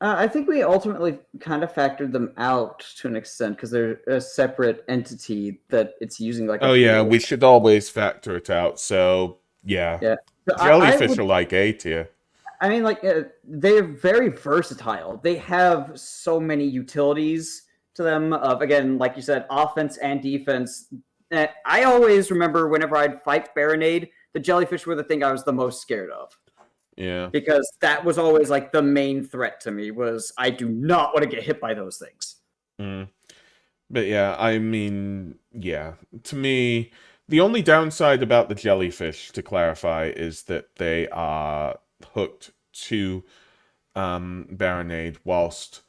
I think we ultimately kind of factored them out to an extent because they're a separate entity that it's using like. Oh yeah, we should always factor it out. So yeah, Yeah. jellyfish are like A tier. I mean, like they're very versatile. They have so many utilities to them. Of again, like you said, offense and defense. And I always remember whenever I'd fight Baronade, the jellyfish were the thing I was the most scared of. Yeah. Because that was always like the main threat to me was I do not want to get hit by those things. Mm. But yeah, I mean, yeah. To me, the only downside about the jellyfish, to clarify, is that they are hooked to Baronade, whilst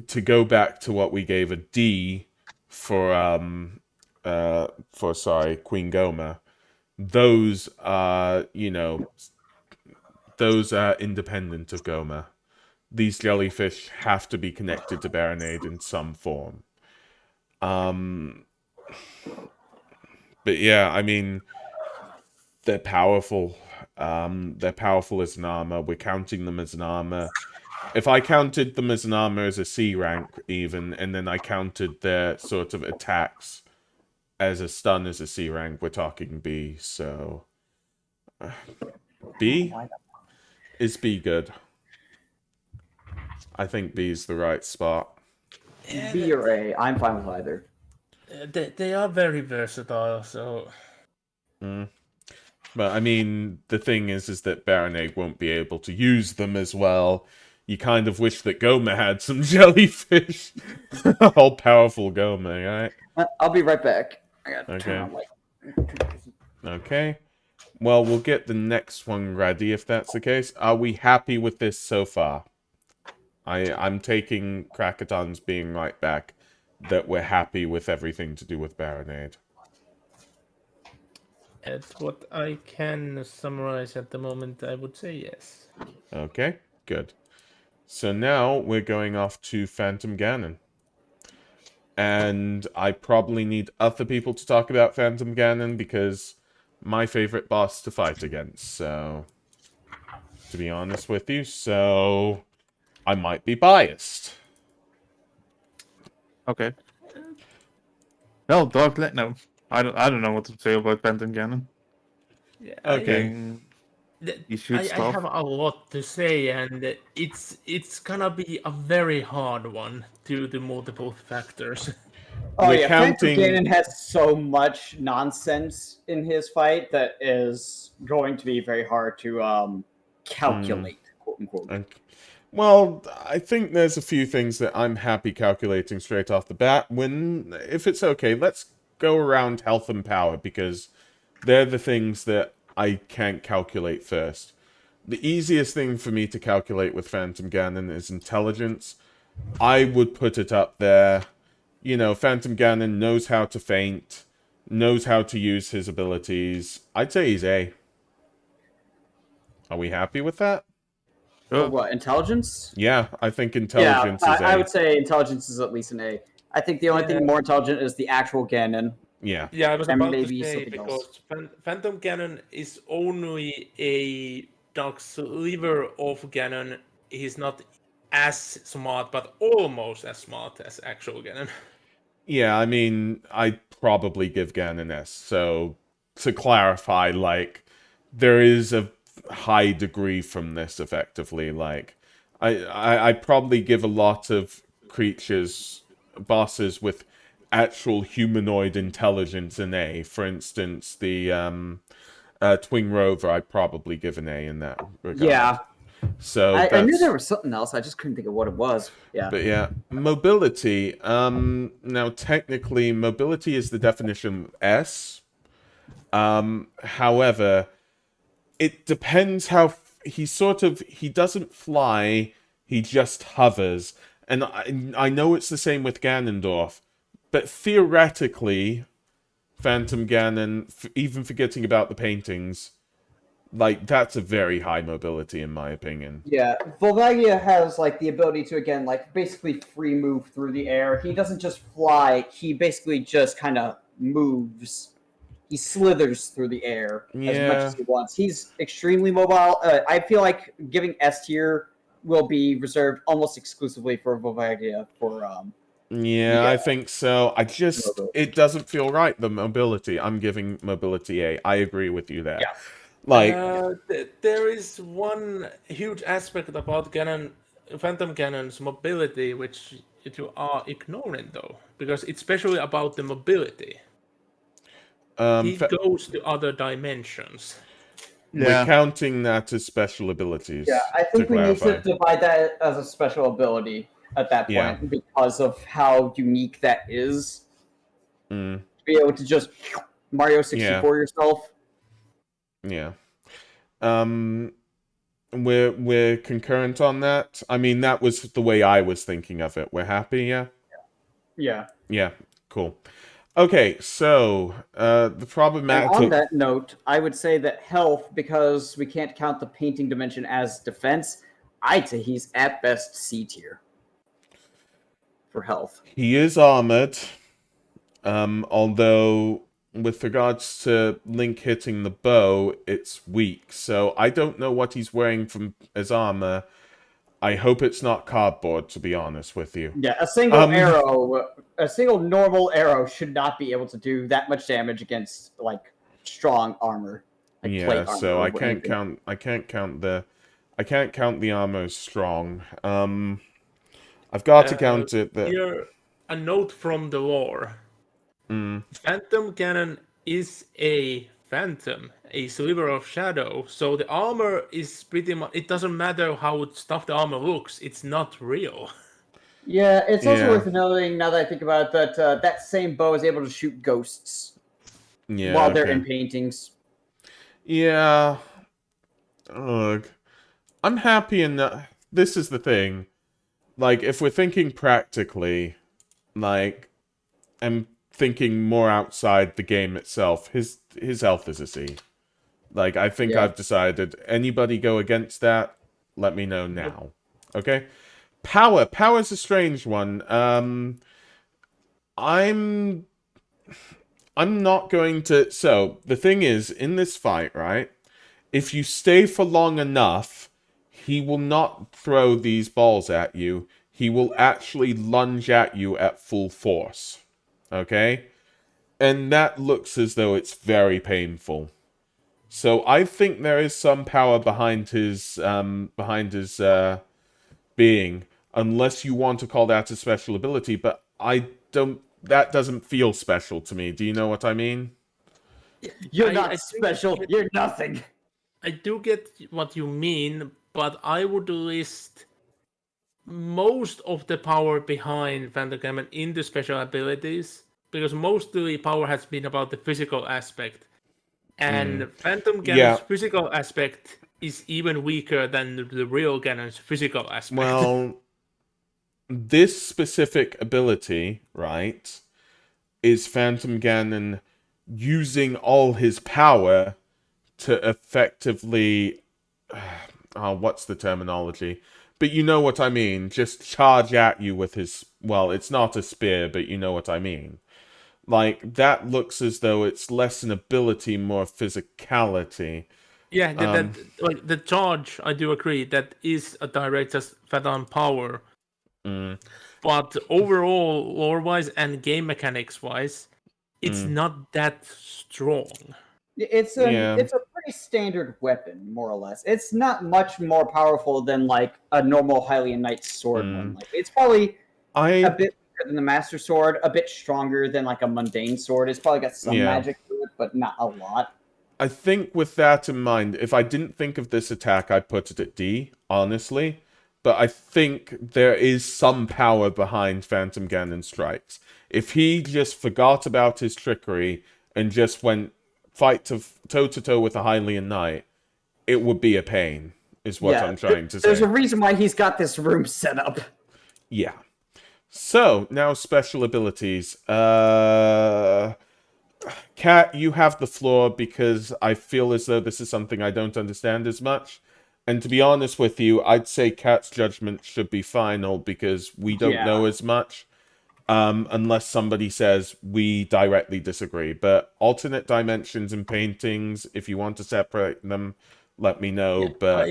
to go back to what we gave a D for Queen Goma, those are, you know, those are independent of Goma. These jellyfish have to be connected to Baronade in some form. But yeah, I mean, they're powerful. They're powerful as an armor. We're counting them as an armor. If I counted them as an armor as a C rank, even, and then I counted their sort of attacks as a stun as a C rank, we're talking B. So, B? Is B good? I think B is the right spot. B or A, I'm fine with either. They are very versatile, so... But, I mean, the thing is that Baronade won't be able to use them as well. You kind of wish that Goma had some jellyfish. All-powerful Goma, right? I'll be right back. I gotta Okay. turn on my... Okay. Well, we'll get the next one ready if that's the case. Are we happy with this so far? I'm taking Krakaton's being right back that we're happy with everything to do with Baronade. That's what I can summarize at the moment. I would say yes. Okay, good. So now we're going off to Phantom Ganon. And I probably need other people to talk about Phantom Ganon because my favorite boss to fight against, so... To be honest with you, so... I might be biased. Okay. Well, no. I don't know what to say about Phantom Ganon. Yeah, Okay. You shoot I stuff. have a lot to say, and it's gonna be a very hard one due to multiple factors. Oh We're yeah, counting- Phantom Ganon has so much nonsense in his fight that is going to be very hard to calculate, quote unquote. Okay. Well, I think there's a few things that I'm happy calculating straight off the bat. If it's okay, let's go around health and power, because they're the things that I can't calculate first. The easiest thing for me to calculate with Phantom Ganon is intelligence. I would put it up there. You know, Phantom Ganon knows how to feint, knows how to use his abilities. I'd say he's A. Are we happy with that? For what, intelligence? Yeah, I think Yeah, intelligence is I A. would say intelligence is at least an A. I think the only thing more intelligent is the actual Ganon. Yeah. Yeah, I was And about to maybe say, something else. because Phantom Ganon is only a dark sliver of Ganon. He's not as smart, but almost as smart as actual Ganon. Yeah, I mean, I'd probably give Ganon S. So, to clarify, like, there is a high degree from this, effectively. Like, I'd probably give a lot of creatures, bosses with actual humanoid intelligence an A. For instance, the Twin Rover, I'd probably give an A in that regard. Yeah. So I knew that's... there was something else. I just couldn't think of what it was. Yeah. But yeah, mobility. Now technically, mobility is the definition of S. However, it depends how he doesn't fly. He just hovers, and I know it's the same with Ganondorf, but theoretically, Phantom Ganon, even forgetting about the paintings, like that's a very high mobility in my opinion. Yeah, Volvagia has like the ability to again like basically free move through the air. He doesn't just fly; he basically just kind of moves. He slithers through the air as much as he wants. He's extremely mobile. I feel like giving S tier will be reserved almost exclusively for Volvagia. Yeah, I think so. It doesn't feel right, the mobility. I'm giving mobility A. I agree with you there. Yeah. Like, There is one huge aspect about Phantom Ganon's mobility, which you are ignoring though, because it's especially about the mobility. He goes to other dimensions. we're counting that as special abilities. Yeah, I think to we need clarify. to divide that as a special ability at that point because of how unique that is. To be able to just Mario 64 yourself. Yeah. We're concurrent on that. I mean, that was the way I was thinking of it. We're happy, yeah? Yeah. Yeah, cool. Okay, so the problematic... And on that note, I would say that health, because we can't count the painting dimension as defense, I'd say he's at best C tier for health. He is armored, although with regards to Link hitting the bow, it's weak. So I don't know what he's wearing from his armor. I hope it's not cardboard, to be honest with you. Yeah, a single normal arrow should not be able to do that much damage against like strong armor. Like yeah, plate so armor I can't count the armor as strong. I've got to count it that... Here, a note from the lore. Phantom Ganon is a phantom, a sliver of shadow. So the armor is pretty much... It doesn't matter how tough the armor looks. It's not real. Yeah, it's also worth noting, now that I think about it, that that same bow is able to shoot ghosts while they're in paintings. Yeah. Ugh. I'm happy in that... This is the thing. Like, if we're thinking practically, like, I'm thinking more outside the game itself, his health is a C. Like, I think I've decided. Anybody go against that? Let me know now. Okay? Power. Power's a strange one. I'm not going to... So, the thing is, in this fight, right? If you stay for long enough, he will not throw these balls at you. He will actually lunge at you at full force. Okay? And that looks as though it's very painful. So I think there is some power behind his being, unless you want to call that a special ability, but that doesn't feel special to me. Do you know what I mean? You're not special. You're nothing. I do get what you mean, but I would list most of the power behind Phantom Ganon in the special abilities. because mostly power has been about the physical aspect, and Phantom Ganon's Yeah. physical aspect is even weaker than the real Ganon's physical aspect. Well, this specific ability, right, is Phantom Ganon using all his power to effectively... what's the terminology? But you know what I mean. Just charge at you with his... Well, it's not a spear, but you know what I mean. Like, that looks as though it's less an ability, more physicality. Yeah, like the charge, I do agree, that is a direct just Phantom power. But overall, lore-wise and game mechanics-wise, it's not that strong. It's a pretty standard weapon, more or less. It's not much more powerful than like a normal Hylian Knight sword. Like, it's probably a bit weaker than the Master Sword, a bit stronger than like a mundane sword. It's probably got some magic to it, but not a lot. I think with that in mind, if I didn't think of this attack, I'd put it at D, honestly. But I think there is some power behind Phantom Ganon strikes. If he just forgot about his trickery and just went toe-to-toe with a Hylian Knight, it would be a pain, is what I'm trying to say. There's a reason why he's got this room set up. Yeah. So, now special abilities. Kat, you have the floor because I feel as though this is something I don't understand as much. And to be honest with you, I'd say Kat's judgment should be final because we don't know as much. Unless somebody says we directly disagree. But alternate dimensions and paintings, if you want to separate them, let me know. Yeah, but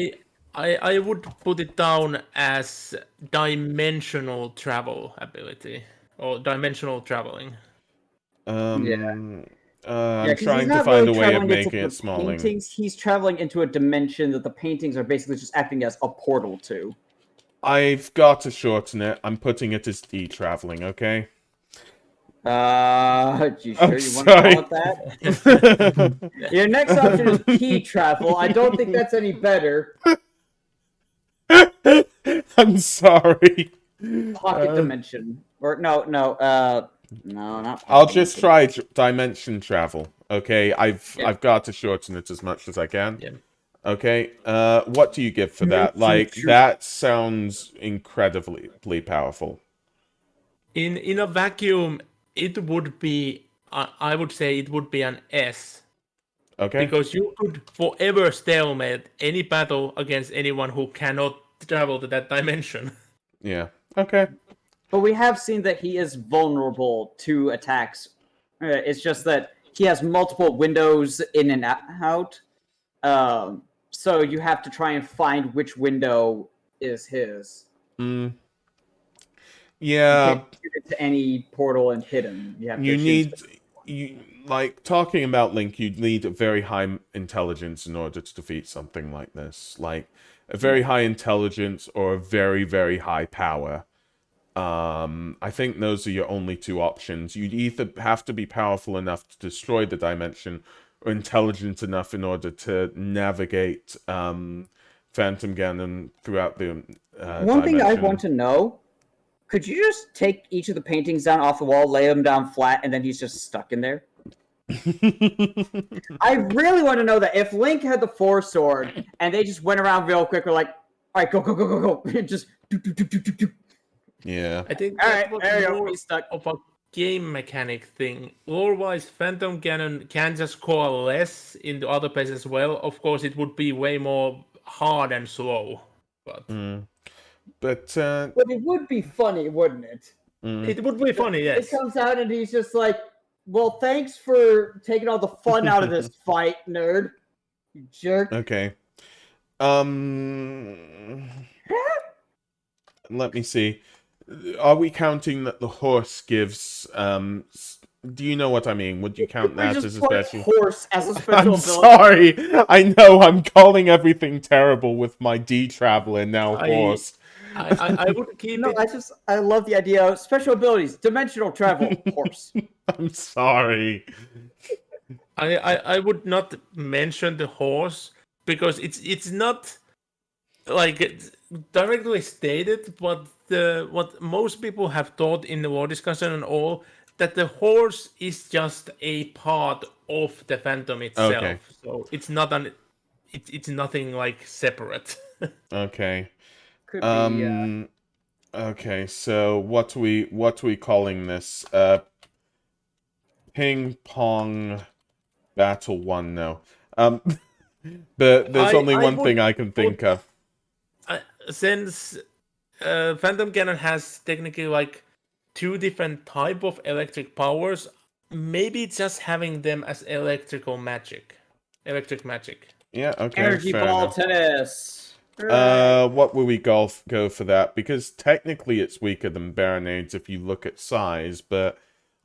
I would put it down as dimensional travel ability or dimensional traveling. I'm 'cause trying he's to not find really a way of traveling into making the it smaller. paintings. He's traveling into a dimension that the paintings are basically just acting as a portal to. I've got to shorten it. I'm putting it as D traveling, okay? You sure you want to call it that? Your next option is P travel. I don't think that's any better. I'm sorry. Pocket dimension. Or no, not pocket I'll just dimension. try dimension travel. Okay, I've got to shorten it as much as I can. Yeah. Okay. What do you give for that? Like, that sounds incredibly powerful. In a vacuum, it would be. I would say it would be an S. Okay. Because you could forever stalemate any battle against anyone who cannot travel to that dimension. Yeah. Okay. But we have seen that he is vulnerable to attacks. It's just that he has multiple windows in and out. So you have to try and find which window is his. Yeah. You can't get into any portal and hit him. Like, talking about Link, you'd need a very high intelligence in order to defeat something like this. Like, a very high intelligence or a very, very high power. I think those are your only two options. You'd either have to be powerful enough to destroy the dimension, or intelligent enough in order to navigate Phantom Ganon throughout the One thing I want to know, could you just take each of the paintings down off the wall, lay them down flat, and then he's just stuck in there? I really want to know that. If Link had the Force Sword, and they just went around real quick, we're like, alright, go. Just do. Yeah. I think All that right, was there you go. more He's stuck. of a game mechanic thing. Lore-wise, Phantom Ganon can just coalesce into other places as well. Of course, it would be way more hard and slow. But But it would be funny, wouldn't it? it would be funny, yes. It comes out and he's just like, well, thanks for taking all the fun out of this fight, nerd. You jerk. okay. Let me see. Are we counting that the horse gives do you know what I mean? Would you count that as a special? Horse as a special I'm ability. sorry. I know I'm calling everything terrible with my D traveler now horse. I would keep it. I love the idea of special abilities, dimensional travel, horse. I'm sorry. I would not mention the horse because it's not like directly stated, but what most people have thought in the war discussion and all, that the horse is just a part of the Phantom itself. Okay. So it's not it's nothing like separate. Okay. Could be. Okay, so what we calling this? Ping pong battle 1 now. But there's only I one would thing I can think of. Since Phantom Cannon has technically like 2 different type of electric powers, maybe just having them as electric magic. Yeah, okay, Energy fair ball enough. tennis. Hooray. What will we go for that? Because technically it's weaker than Baronades if you look at size, but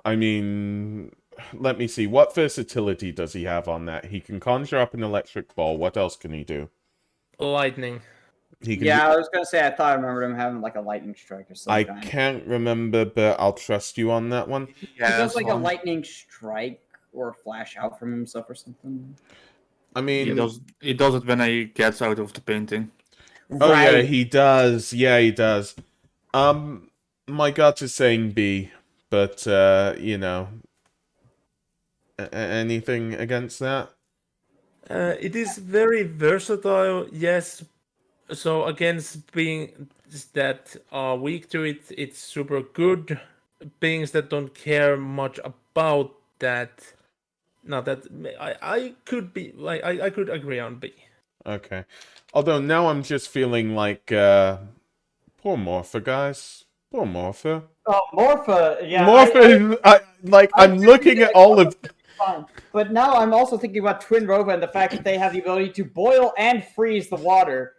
I mean, let me see. What versatility does he have on that? He can conjure up an electric ball. What else can he do? Lightning. He can Yeah, I was gonna say I thought I remembered him having like a lightning strike or some I kind. can't remember, but I'll trust you on that one. He Yeah, does that's like a fine. lightning strike or a flash out from himself or something. I He mean, does. He does it when he gets out of the painting. oh yeah, Right. he does. Yeah, he does. My gut is saying B, but you know, anything against that? It is very versatile, yes. So against being that are weak to it, it's super good. Beings that don't care much about that, no, that I could be like I could agree on B. Okay. Although now I'm just feeling like poor Morpha, guys. Poor Morpha. Oh, Morpha. Yeah, Morpha, I'm looking at all of. fine. But now I'm also thinking about Twin Rova and the fact that they have the ability to boil and freeze the water.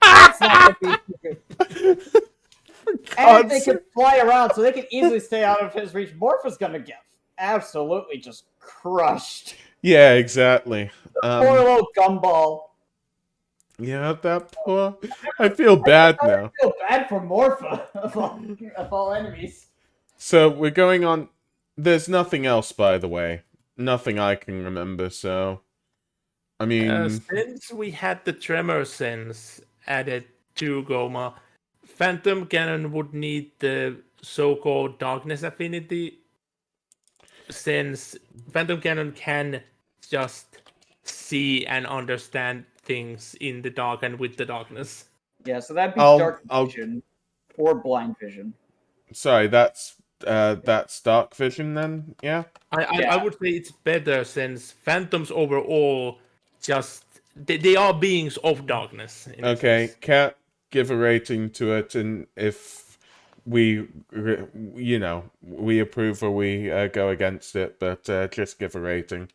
That's not going to be too good. And they can fly around, so they can easily stay out of his reach. Morpha's going to get absolutely just crushed. Yeah, exactly. Poor little gumball. Yeah, that poor. I feel bad I now. feel bad for Morpha of all enemies. So we're going on. There's nothing else, by the way. Nothing I can remember. So, I mean, Since we had the tremor sense added to Goma, Phantom Cannon would need the so-called darkness affinity, since Phantom Cannon can just see and understand things in the dark and with the darkness. Yeah, so that'd be I'll- dark I'll- vision or blind vision. sorry. That's dark vision then. Yeah. Yeah. I would say it's better, since Phantoms overall just they are beings of darkness. In a Okay. sense. Can't give a rating to it, and if we, we approve or we go against it, but just give a rating.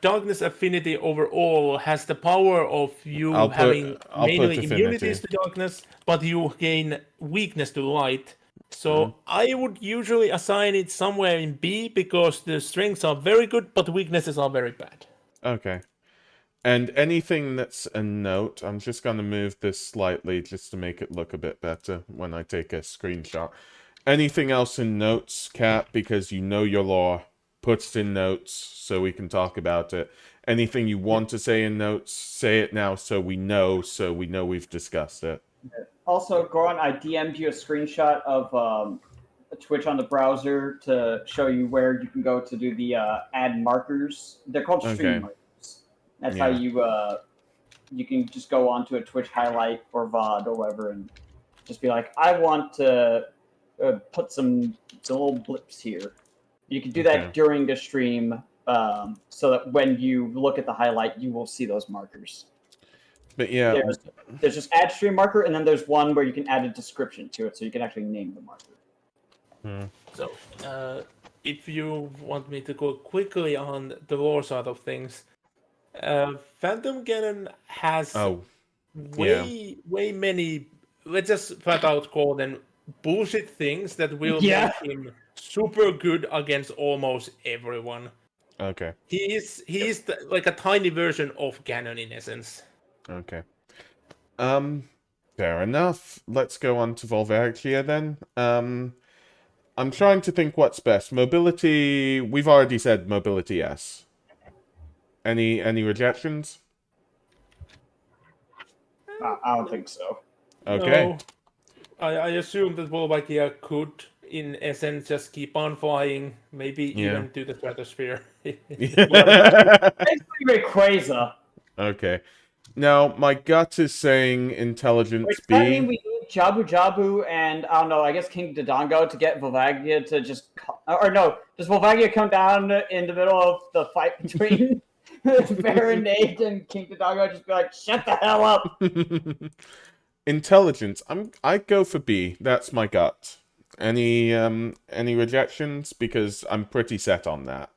Darkness affinity overall has the power of you I'll put having mainly affinity. immunities to darkness, but you gain weakness to light. So I would usually assign it somewhere in B, because the strengths are very good, but weaknesses are very bad. Okay. And anything that's a note, I'm just going to move this slightly just to make it look a bit better when I take a screenshot. Anything else in notes, Kat, because you know your lore, put it in notes so we can talk about it. Anything you want to say in notes, say it now so we know we've discussed it. Also, Goran, I DM'd you a screenshot of Twitch on the browser to show you where you can go to do the add markers. They're called stream Okay. markers. That's how you can just go onto a Twitch highlight or VOD or whatever and just be like, I want to put some little blips here. You can do that during the stream, so that when you look at the highlight, you will see those markers. But yeah, There's just add stream marker, and then there's one where you can add a description to it, so you can actually name the marker. So, if you want me to go quickly on the lore side of things, Phantom Cannon has way many, let's just flat out call them bullshit things that will make him super good against almost everyone. Okay. He is like a tiny version of Ganon in essence. Okay. Fair enough. Let's go on to Volvagia then. I'm trying to think what's best. Mobility, we've already said mobility, yes. Any rejections? I don't think so. Okay. No, I assume that Volvagia could in essence just keep on flying, maybe Yeah. even to the stratosphere. Basically, Rayquaza. Okay. Now, my gut is saying Which intelligence does that B. mean we need Jabu Jabu and, I don't know, I guess King Dodongo to get Volvagia to just... Or no, does Volvagia come down in the middle of the fight between Baronade and King Dodongo just be like, shut the hell up? Intelligence. I'd go for B. That's my gut. Any rejections? Because I'm pretty set on that.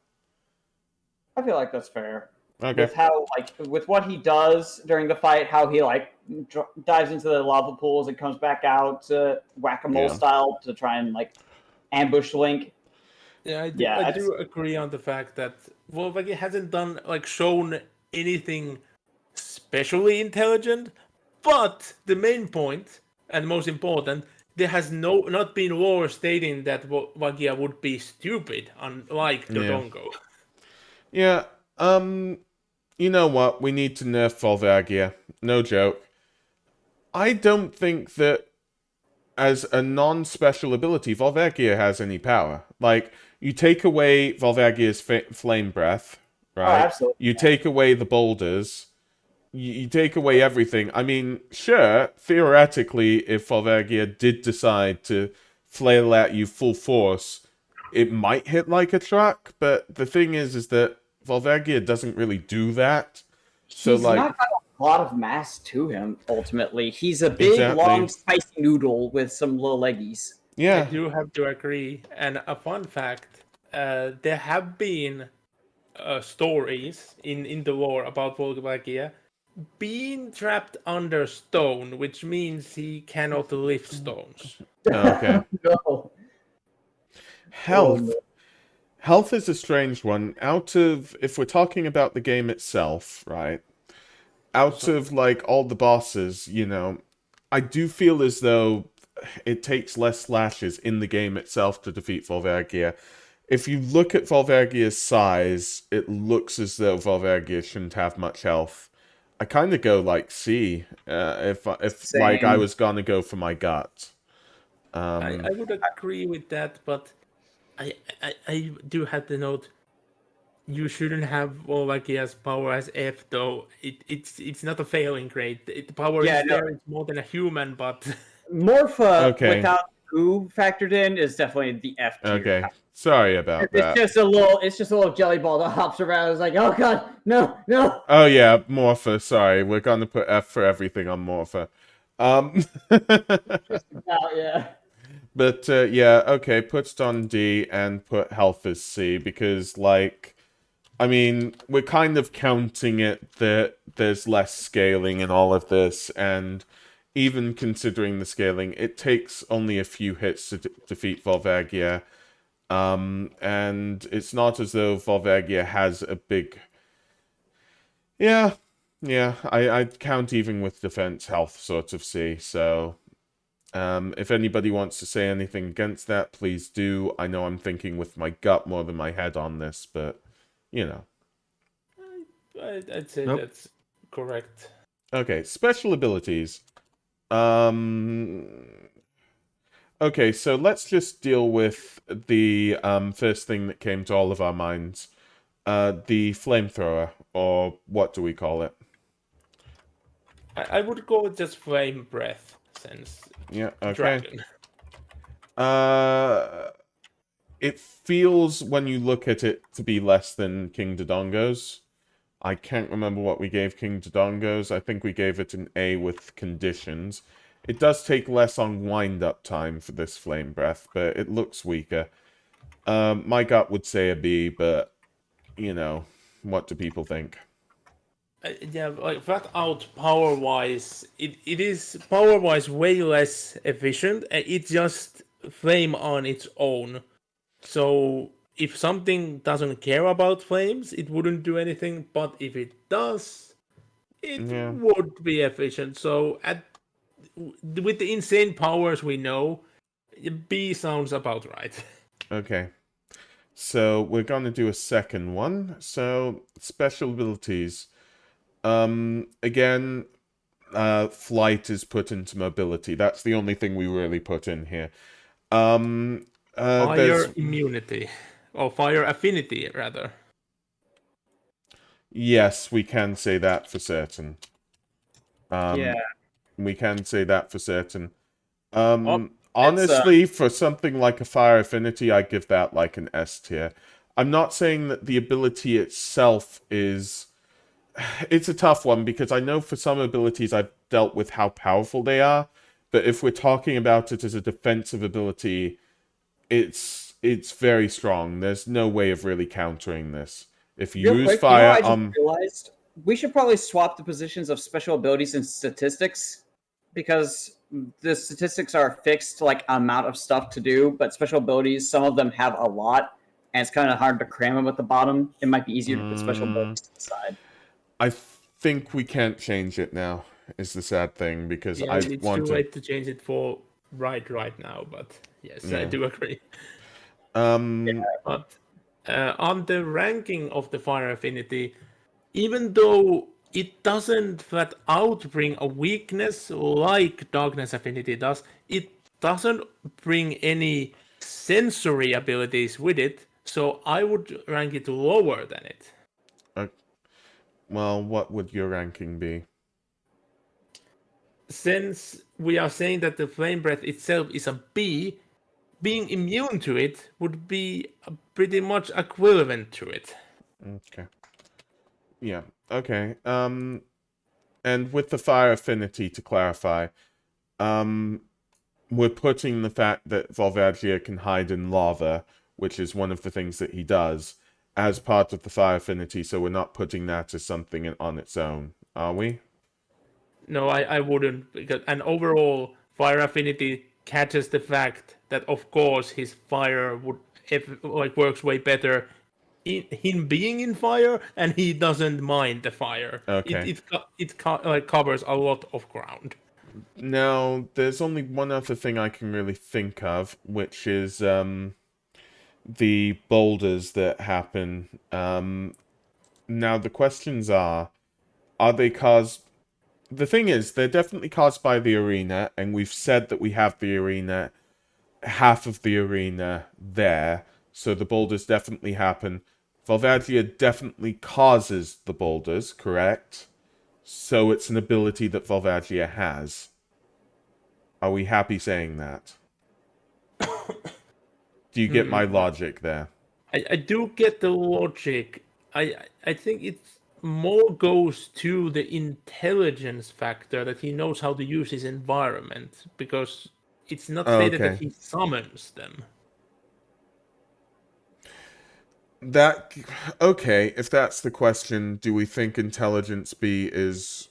I feel like that's fair. Okay. With how, like, with what he does during the fight, how he, like, dives into the lava pools and comes back out whack-a-mole Yeah. style to try and, like, ambush Link. Yeah, I Yeah, do agree on the fact that Volvagia hasn't done like shown anything especially intelligent, but the main point and most important, there has not been war stating that Volvagia would be stupid, unlike Dodongo. Yeah. You know what? We need to nerf Volvagia. No joke. I don't think that as a non-special ability, Volvagia has any power. Like, you take away Volvagia's flame breath, right? absolutely. You take away the boulders. You take away everything. I mean, sure, theoretically, if Volvagia did decide to flail at you full force, it might hit like a truck, but the thing is that Volvagia doesn't really do that. So, He's like, not got a lot of mass to him, ultimately. He's a big, Exactly. long, spicy noodle with some little leggies. I yeah, do have to agree. And a fun fact: there have been stories in the lore about Volvagia being trapped under stone, which means he cannot lift stones. okay. No. Health. Oh, no. Health is a strange one. Out of, if we're talking about the game itself, right? Out of, like, all the bosses, you know, I do feel as though it takes less slashes in the game itself to defeat Volvagia. If you look at Volvagia's size, it looks as though Volvagia shouldn't have much health. I kind of go, like, C, if like, I Same. was gonna go for my gut. I would agree with that, but I do have to note you shouldn't have Volvagia's power as F though. It's not a failing grade. The power Yeah, is no. there. It's more than a human, but Morpha, Okay. without goo factored in, is definitely the F tier. Okay, sorry about It's that. just a little jelly ball that hops around. It's like, oh god, no, no. Oh yeah, Morpha, sorry. We're gonna put F for everything on Morpha. Just about, yeah. But yeah, okay, put it on D and put health as C because, like, I mean, we're kind of counting it that there's less scaling in all of this, and even considering the scaling, it takes only a few hits to defeat Volvagia. And it's not as though Volvagia has a big... Yeah, I'd count even with defense health sort of C, so... if anybody wants to say anything against that, please do. I know I'm thinking with my gut more than my head on this, but, you know. I'd say Nope. that's correct. Okay, special abilities. Okay, so let's just deal with the first thing that came to all of our minds. The flamethrower, or what do we call it? I would go with just flame breath since Yeah, okay. dragon. It feels, when you look at it, to be less than King Dodongo's. I can't remember what we gave King Dodongo's. I think we gave it an A with conditions. It does take less on wind-up time for this flame breath, but it looks weaker. My gut would say a B, but, you know, what do people think? Yeah, like flat out power wise, it is power wise way less efficient. It's just flame on its own. So if something doesn't care about flames, it wouldn't do anything. But if it does, it Yeah. would be efficient. So with the insane powers we know, B sounds about right. Okay. So we're gonna do a second one. So special abilities. Again, flight is put into mobility. That's the only thing we really put in here. There's Fire immunity. Or fire affinity, rather. yes, we can say that for certain. Yeah. We can say that for certain. It's Honestly, for something like a fire affinity, I give that like an S tier. I'm not saying that the ability itself is. It's a tough one because I know for some abilities I've dealt with how powerful they are, but if we're talking about it as a defensive ability, it's very strong. There's no way of really countering this. If you real use quick. You know, fire, what I just realized we should probably swap the positions of special abilities and statistics because the statistics are fixed like amount of stuff to do, but special abilities, some of them have a lot, and it's kind of hard to cram them at the bottom. It might be easier to put special abilities to the side. I think we can't change it now. Is the sad thing because Yeah, I it's too want to. late to change it for right now, but yes, I Yeah. do agree. Um. But on the ranking of the fire affinity, even though it doesn't flat out bring a weakness like darkness affinity does, it doesn't bring any sensory abilities with it. So I would rank it lower than it. Well, what would your ranking be? Since we are saying that the flame breath itself is a B, being immune to it would be pretty much equivalent to it. Okay. Yeah. Okay. And with the fire affinity, to clarify, we're putting the fact that Volvagia can hide in lava, which is one of the things that he does, as part of the fire affinity, so we're not putting that as something on its own, are we? No, I wouldn't. Because, and overall, fire affinity catches the fact that, of course, his fire would works way better in him being in fire, and he doesn't mind the fire. Okay. It covers a lot of ground. Now, there's only one other thing I can really think of, which is the boulders that happen. Now, the questions are they caused... The thing is, they're definitely caused by the arena, and we've said that we have the arena, half of the arena there, so the boulders definitely happen. Volvagia definitely causes the boulders, correct? So it's an ability that Volvagia has. Are we happy saying that? Do you get my logic there? I do get the logic. I think it more goes to the intelligence factor that he knows how to use his environment because it's not stated that Okay. he summons them. That... Okay, if that's the question, do we think Intelligence B is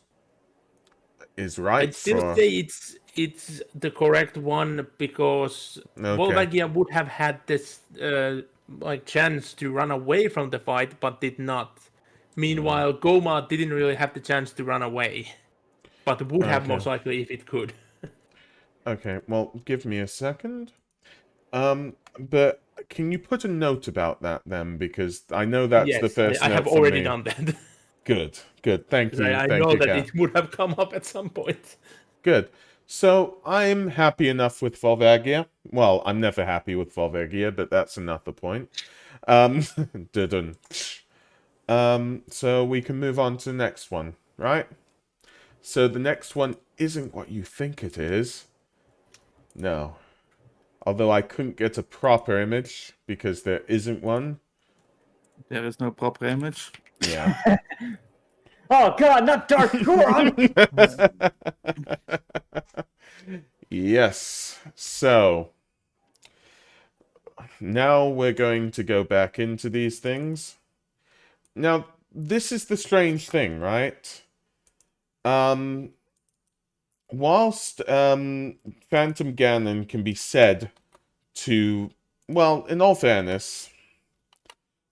right I'd still for... say it's the correct one because Okay. Volvagia would have had this chance to run away from the fight, but did not. Meanwhile, Goma didn't really have the chance to run away, but would have Okay. most likely if it could. Okay, well, give me a second. But can you put a note about that then? Because I know that's the Yes, first I note have from already me. done that. Good, good. Thank 'Cause you, I thank know you, that Kat. it would have come up at some point. Good. So I'm happy enough with Volvagia. Well, I'm never happy with Volvagia, but that's another point. Dun. So we can move on to the next one, right? So the next one isn't what you think it is. No. Although I couldn't get a proper image because there isn't one. There is no proper image. Yeah. Oh god, not Dark Goron! Yes. So now we're going to go back into these things. Now, this is the strange thing, right? Whilst Phantom Ganon can be said to, well, in all fairness,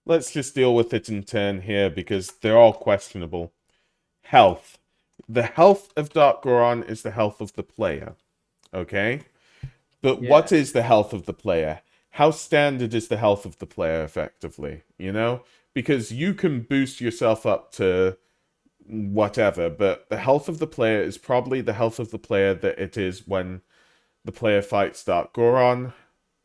let's just deal with it in turn here because they're all questionable. Health. The health of Dark Goron is the health of the player. Okay? But what Yeah. is the health of the player? How standard is the health of the player, effectively? You know? Because you can boost yourself up to whatever, but the health of the player is probably the health of the player that it is when the player fights Dark Goron,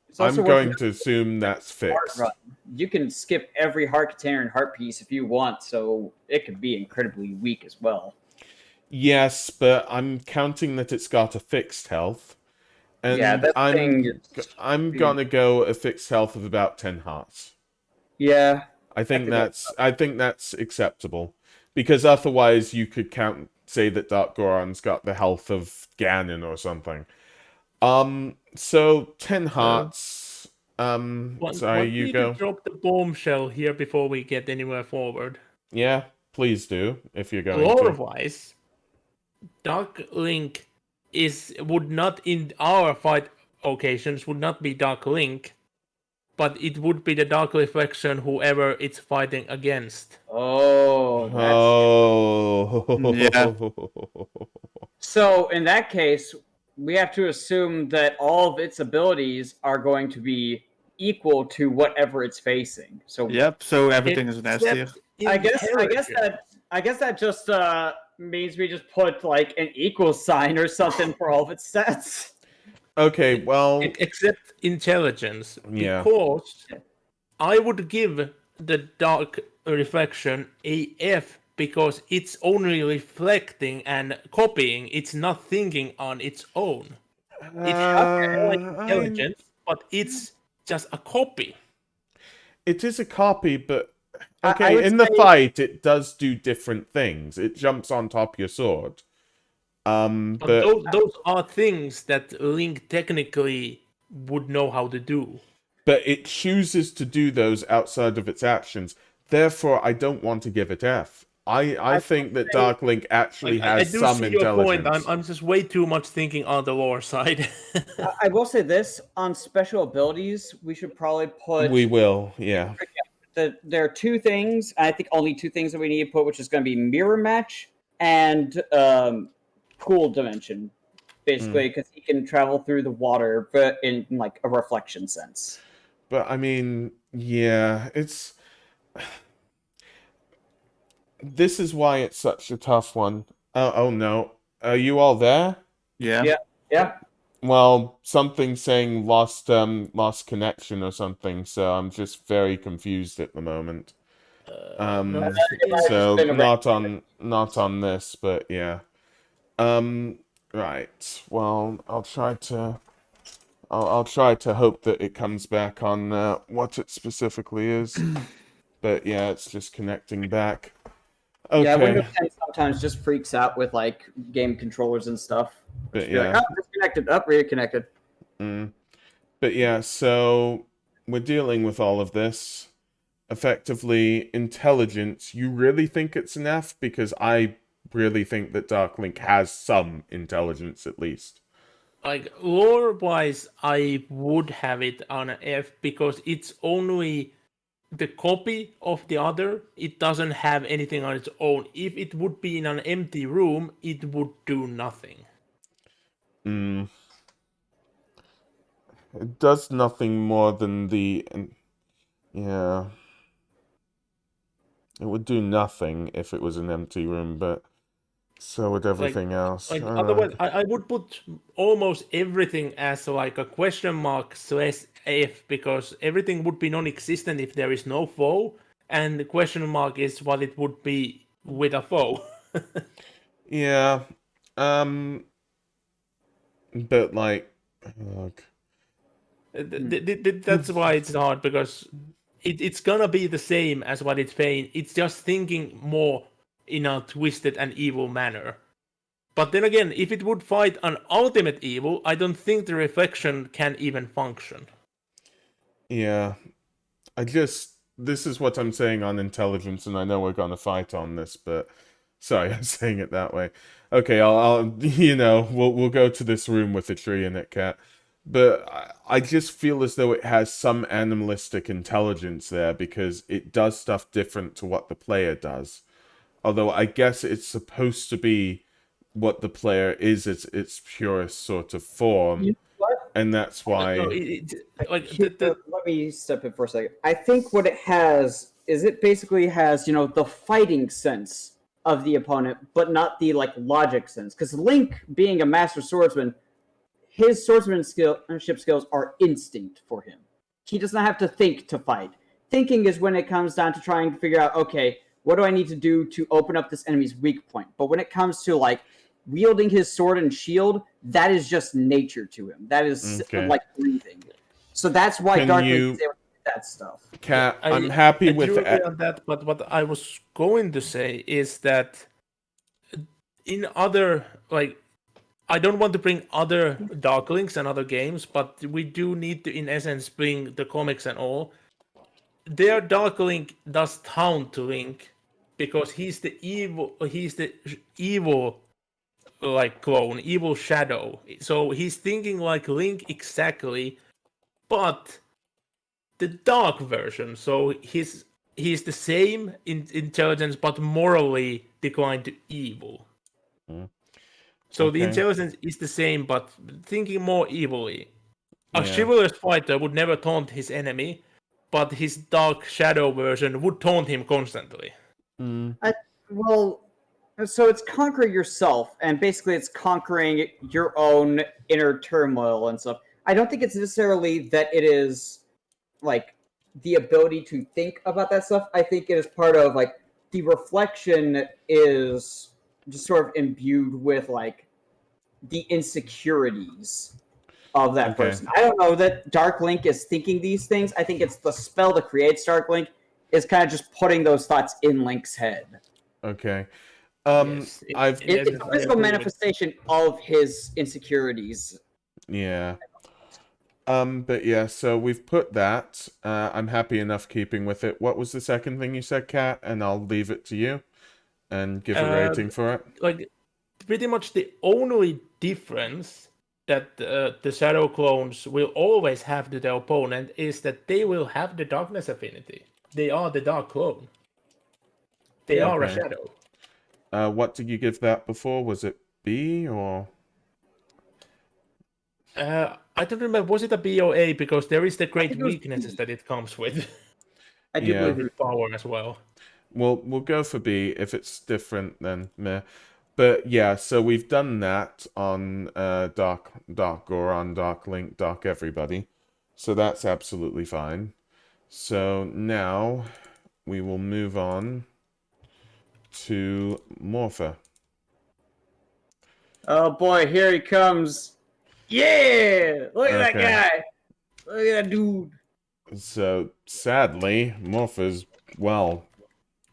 It's also I'm worth going to assume that's heart fixed. run. You can skip every heart container and heart piece if you want, so it could be incredibly weak as well. Yes, but I'm counting that it's got a fixed health. And Yeah, that thing is I'm gonna go a fixed health of about 10 hearts. Yeah. I think that's acceptable. Because otherwise you could say that Dark Goron's got the health of Ganon or something. So 10 hearts. Sorry, Want you me to go. drop the bombshell here before we get anywhere forward? Yeah, please do, if you're going to. Lore-wise, Dark Link would not in our fight occasions would not be Dark Link, but it would be the Dark Reflection whoever it's fighting against. Oh, that's Oh. Yeah. so. In that case, we have to assume that all of its abilities are going to be equal to whatever it's facing. So Yep. So everything is an S tier. Except I guess intelligence. that just means we just put like an equal sign or something for all of its stats. Okay, well, Except intelligence, yeah. because I would give the Dark Reflection a F because it's only reflecting and copying. It's not thinking on its own. It has like intelligence, but it's just a copy. It is a copy, but I okay, would in the say- fight, it does do different things. It jumps on top of your sword. But But those are things that Link technically would know how to do. it chooses to do those outside of its actions. Therefore, I don't want to give it F. I think that Dark Link actually I has do some see your point. intelligence. I'm just way too much thinking on the lore side. I will say this on special abilities, we should probably put We will, yeah. there are two things. I think only two things that we need to put, which is going to be mirror match and pool dimension, basically, because he can travel through the water, but in like a reflection sense. But I mean, yeah, it's. This is why it's such a tough one. Oh no. Are you all there? Yeah. Yeah. Yeah. Well, something saying lost connection or something, so I'm just very confused at the moment. No, So been a not on this, but yeah. Right. Well, I'll try to hope that it comes back on what it specifically is. But yeah, it's just connecting back. Yeah, Okay. Windows 10 sometimes just freaks out with like game controllers and stuff. But Just be like, yeah. oh, disconnected, up, reconnected. But yeah, so we're dealing with all of this. Effectively, intelligence, you really think it's an F? Because I really think that Dark Link has some intelligence at least. like lore wise, I would have it on an F because it's only the copy of the other. It doesn't have anything on its own. If it would be in an empty room, it would do nothing. It does nothing more than yeah. It would do nothing if it was an empty room, but so would everything else. Like Alright. otherwise, I would put almost everything as like a question mark / F because everything would be non-existent if there is no foe, and the question mark is what it would be with a foe. Yeah. But like, look. That's why it's hard because it's gonna be the same as what it's paying. It's just thinking more in a twisted and evil manner. But then again, if it would fight an ultimate evil, I don't think the reflection can even function. Yeah. This is what I'm saying on intelligence, and I know we're gonna fight on this, but sorry, I'm saying it that way. Okay, I'll we'll go to this room with the tree in it, Cat. But I just feel as though it has some animalistic intelligence there because it does stuff different to what the player does. Although I guess it's supposed to be what the player is its purest sort of form. You know what? And that's why. No, Let me step in for a second. I think what it has is it basically has, the fighting sense of the opponent, but not the like logic sense. Because Link, being a master swordsman, his swordsmanship skills are instinct for him. He does not have to think to fight. Thinking is when it comes down to trying to figure out, okay, what do I need to do to open up this enemy's weak point? But when it comes to like wielding his sword and shield, that is just nature to him. That is like breathing. So that's why Dark Link is able to do that stuff. Cat, I'm happy with that. On that, but what I was going to say is that in other, like, I don't want to bring other Dark Links and other games, but we do need to, in essence, bring the comics and all. Their Dark Link does taunt to Link because he's the evil like clone, evil shadow. So he's thinking like Link exactly, but the dark version. So he's the same in intelligence, but morally declined to evil. So the intelligence is the same, but thinking more evilly. A chivalrous fighter would never taunt his enemy, but his dark shadow version would taunt him constantly. So it's conquering yourself, and basically it's conquering your own inner turmoil and stuff. I don't think it's necessarily that it is like the ability to think about that stuff. I think it is part of like the reflection is just sort of imbued with like the insecurities of that person. I don't know that Dark Link is thinking these things. I think it's the spell that creates Dark Link is kind of just putting those thoughts in Link's head. Okay. It's a physical manifestation of his insecurities. Yeah. But yeah, so we've put that. I'm happy enough keeping with it. What was the second thing you said, Kat? And I'll leave it to you and give a rating for it. Like, pretty much the only difference that the Shadow clones will always have to their opponent is that they will have the Darkness affinity. They are the Dark clone. They are a Shadow. What did you give that before? Was it B or? I don't remember. Was it a B or A? Because there is the great weaknesses that it comes with. I do believe with power as well. We'll go for B. If it's different, then meh. But yeah, so we've done that on Dark Goron, Dark Link, Dark Everybody. So that's absolutely fine. So now we will move on to Morpher. Oh boy, here he comes. Yeah! Look at that guy! Look at that dude! So, sadly, Morpher's, well,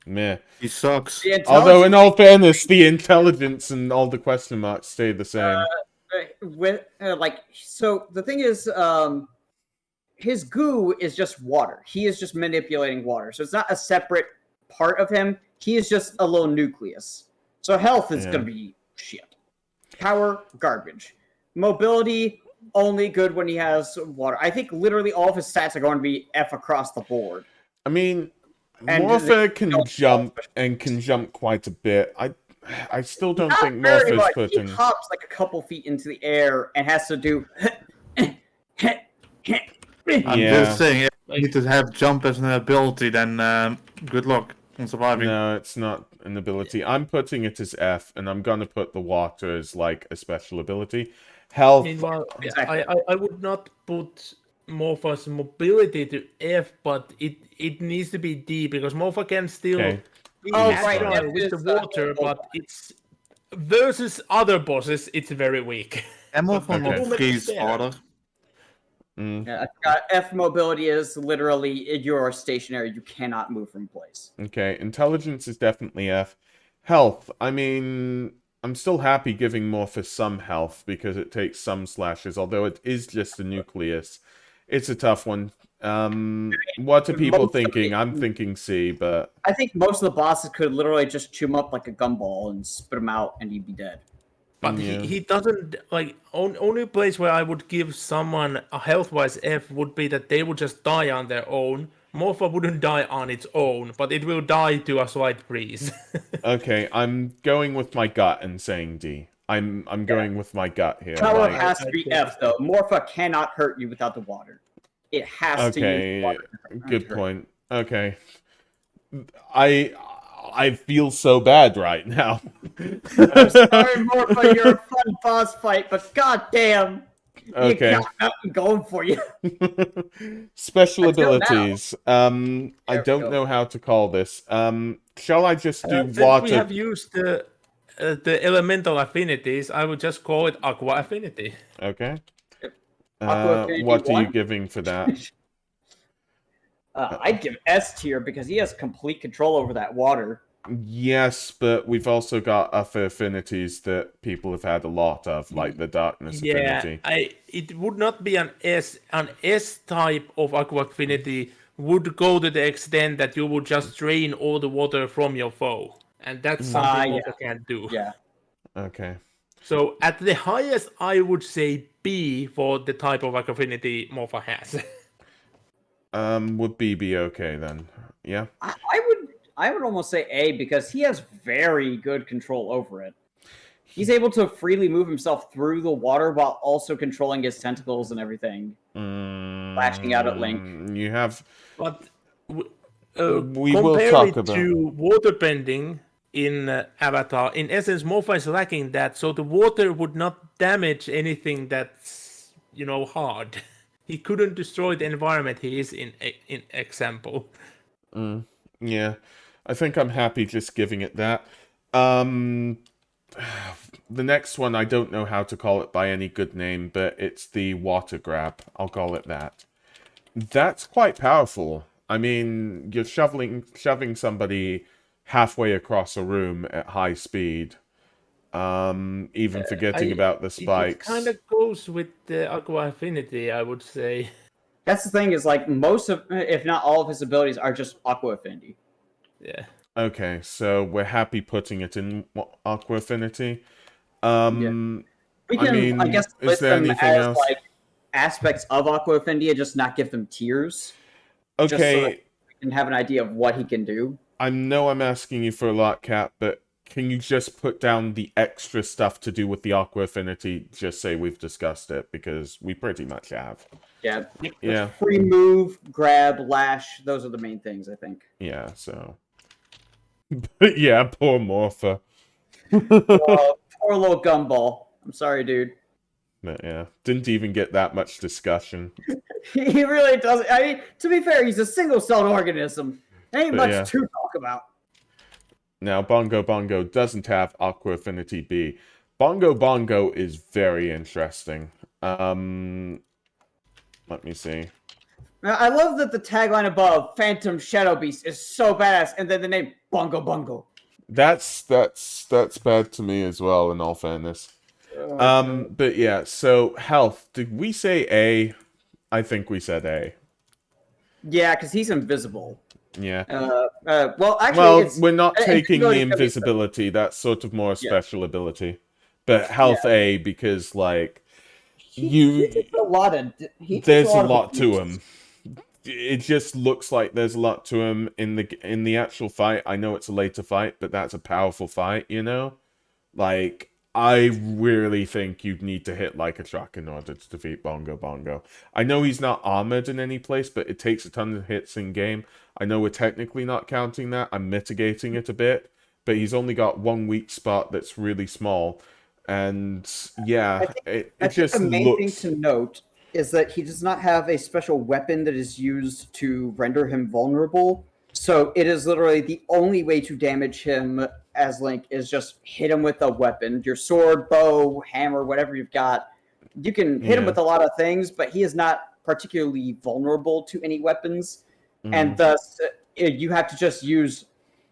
meh. He sucks. Although, in all fairness, the intelligence and all the question marks stay the same. So the thing is, his goo is just water. He is just manipulating water. So it's not a separate part of him. He is just a little nucleus. So health is going to be shit. Power, garbage. Mobility, only good when he has water. I think literally all of his stats are going to be F across the board. I mean, Morpher can jump and can jump quite a bit. I still don't think Morpher's putting... He hops like a couple feet into the air and has to do... I'm just saying, if you need to have jump as an ability, then good luck on surviving. No, it's not an ability. I'm putting it as F, and I'm going to put the water as like a special ability. Health... Meanwhile, I would not put Morpher's mobility to F, but it needs to be D, because Morpher can still be agile with the water, but it's... Versus other bosses, it's very weak. And Morpher freeze harder. Yeah, I forgot. F mobility is literally you're stationary. You cannot move from place. Okay, intelligence is definitely F. Health, I mean, I'm still happy giving Morpher some health because it takes some slashes, although it is just a nucleus. It's a tough one. What are people thinking? I'm thinking C, but... I think most of the bosses could literally just chew him up like a gumball and spit him out and he'd be dead. But he doesn't, like, only place where I would give someone a health-wise F would be that they would just die on their own. Morpher wouldn't die on its own, but it will die to a slight breeze. Okay, I'm going with my gut and saying D. I'm going with my gut here. Power has to be F, though. Morpher cannot hurt you without the water. It has to use water. Good point. Okay. I feel so bad right now. I'm sorry, Morpher, you're a fun boss fight, but goddamn. Okay. You got nothing going for you. Special Until now. abilities. I There we don't go. know how to call this. Shall I just do Since water? we have used the elemental affinities, I would just call it aqua affinity. Okay. Aqua Affinity What are you 1? giving for that? I'd give S tier because he has complete control over that water. Yes, but we've also got other affinities that people have had a lot of, like the darkness affinity. It would not be an S. An S type of aqua affinity would go to the extent that you would just drain all the water from your foe, and that's something yeah. Morpha can't do. Yeah. Okay. So at the highest, I would say B for the type of aqua affinity Morpha has. Would B be okay then? Yeah. I would almost say A because he has very good control over it. He's able to freely move himself through the water while also controlling his tentacles and everything. Lashing out at Link. You have. But We will compare talk it about. to waterbending in Avatar. In essence, Morpha is lacking that, so the water would not damage anything that's hard. He couldn't destroy the environment he is in example. Yeah, I think I'm happy just giving it that. The next one, I don't know how to call it by any good name, but it's the water grab. I'll call it that. That's quite powerful. I mean, you're shoving somebody halfway across a room at high speed. Even forgetting about the spikes. It kind of goes with the aqua affinity, I would say. That's the thing is like most of, if not all of his abilities are just Aqua Affinity. Yeah. Okay, so we're happy putting it in Aqua Affinity. We can, I guess, is list there them anything as else? like aspects of Aqua Affinity and just not give them tiers. Okay, Just so that we can have an idea of what he can do. I know I'm asking you for a lot, Kat, but can you just put down the extra stuff to do with the Aqua Affinity? Just say we've discussed it, because we pretty much have. Yeah. Yeah. Free move, grab, lash. Those are the main things, I think. Yeah, so. But yeah, poor Morpha. Poor little gumball. I'm sorry, dude. But yeah, didn't even get that much discussion. He really doesn't. I mean, to be fair, he's a single-celled organism. Ain't But much yeah. to talk about. Now, Bongo Bongo doesn't have Aqua Affinity B. Bongo Bongo is very interesting. Let me see. Now, I love that the tagline above, Phantom Shadow Beast, is so badass, and then the name, Bongo Bongo. That's bad to me as well, in all fairness. But yeah, so health. Did we say A? I think we said A. Yeah, because he's invisible. Yeah. Well, actually, we're not taking the invisibility invisibility. That's sort of more a special ability. But health A, because like he takes a lot of. there's a lot to him. It just looks like there's a lot to him in the actual fight. I know it's a later fight, but that's a powerful fight, you know? Like, I really think you'd need to hit like a truck in order to defeat Bongo Bongo. I know he's not armored in any place, but it takes a ton of hits in game. I know we're technically not counting that. I'm mitigating it a bit, but he's only got one weak spot that's really small. And yeah, it just the main looks... thing to note is that he does not have a special weapon that is used to render him vulnerable. So it is literally the only way to damage him as Link is just hit him with a weapon. Your sword, bow, hammer, whatever you've got. You can hit him with a lot of things, but he is not particularly vulnerable to any weapons. And thus, you have to just use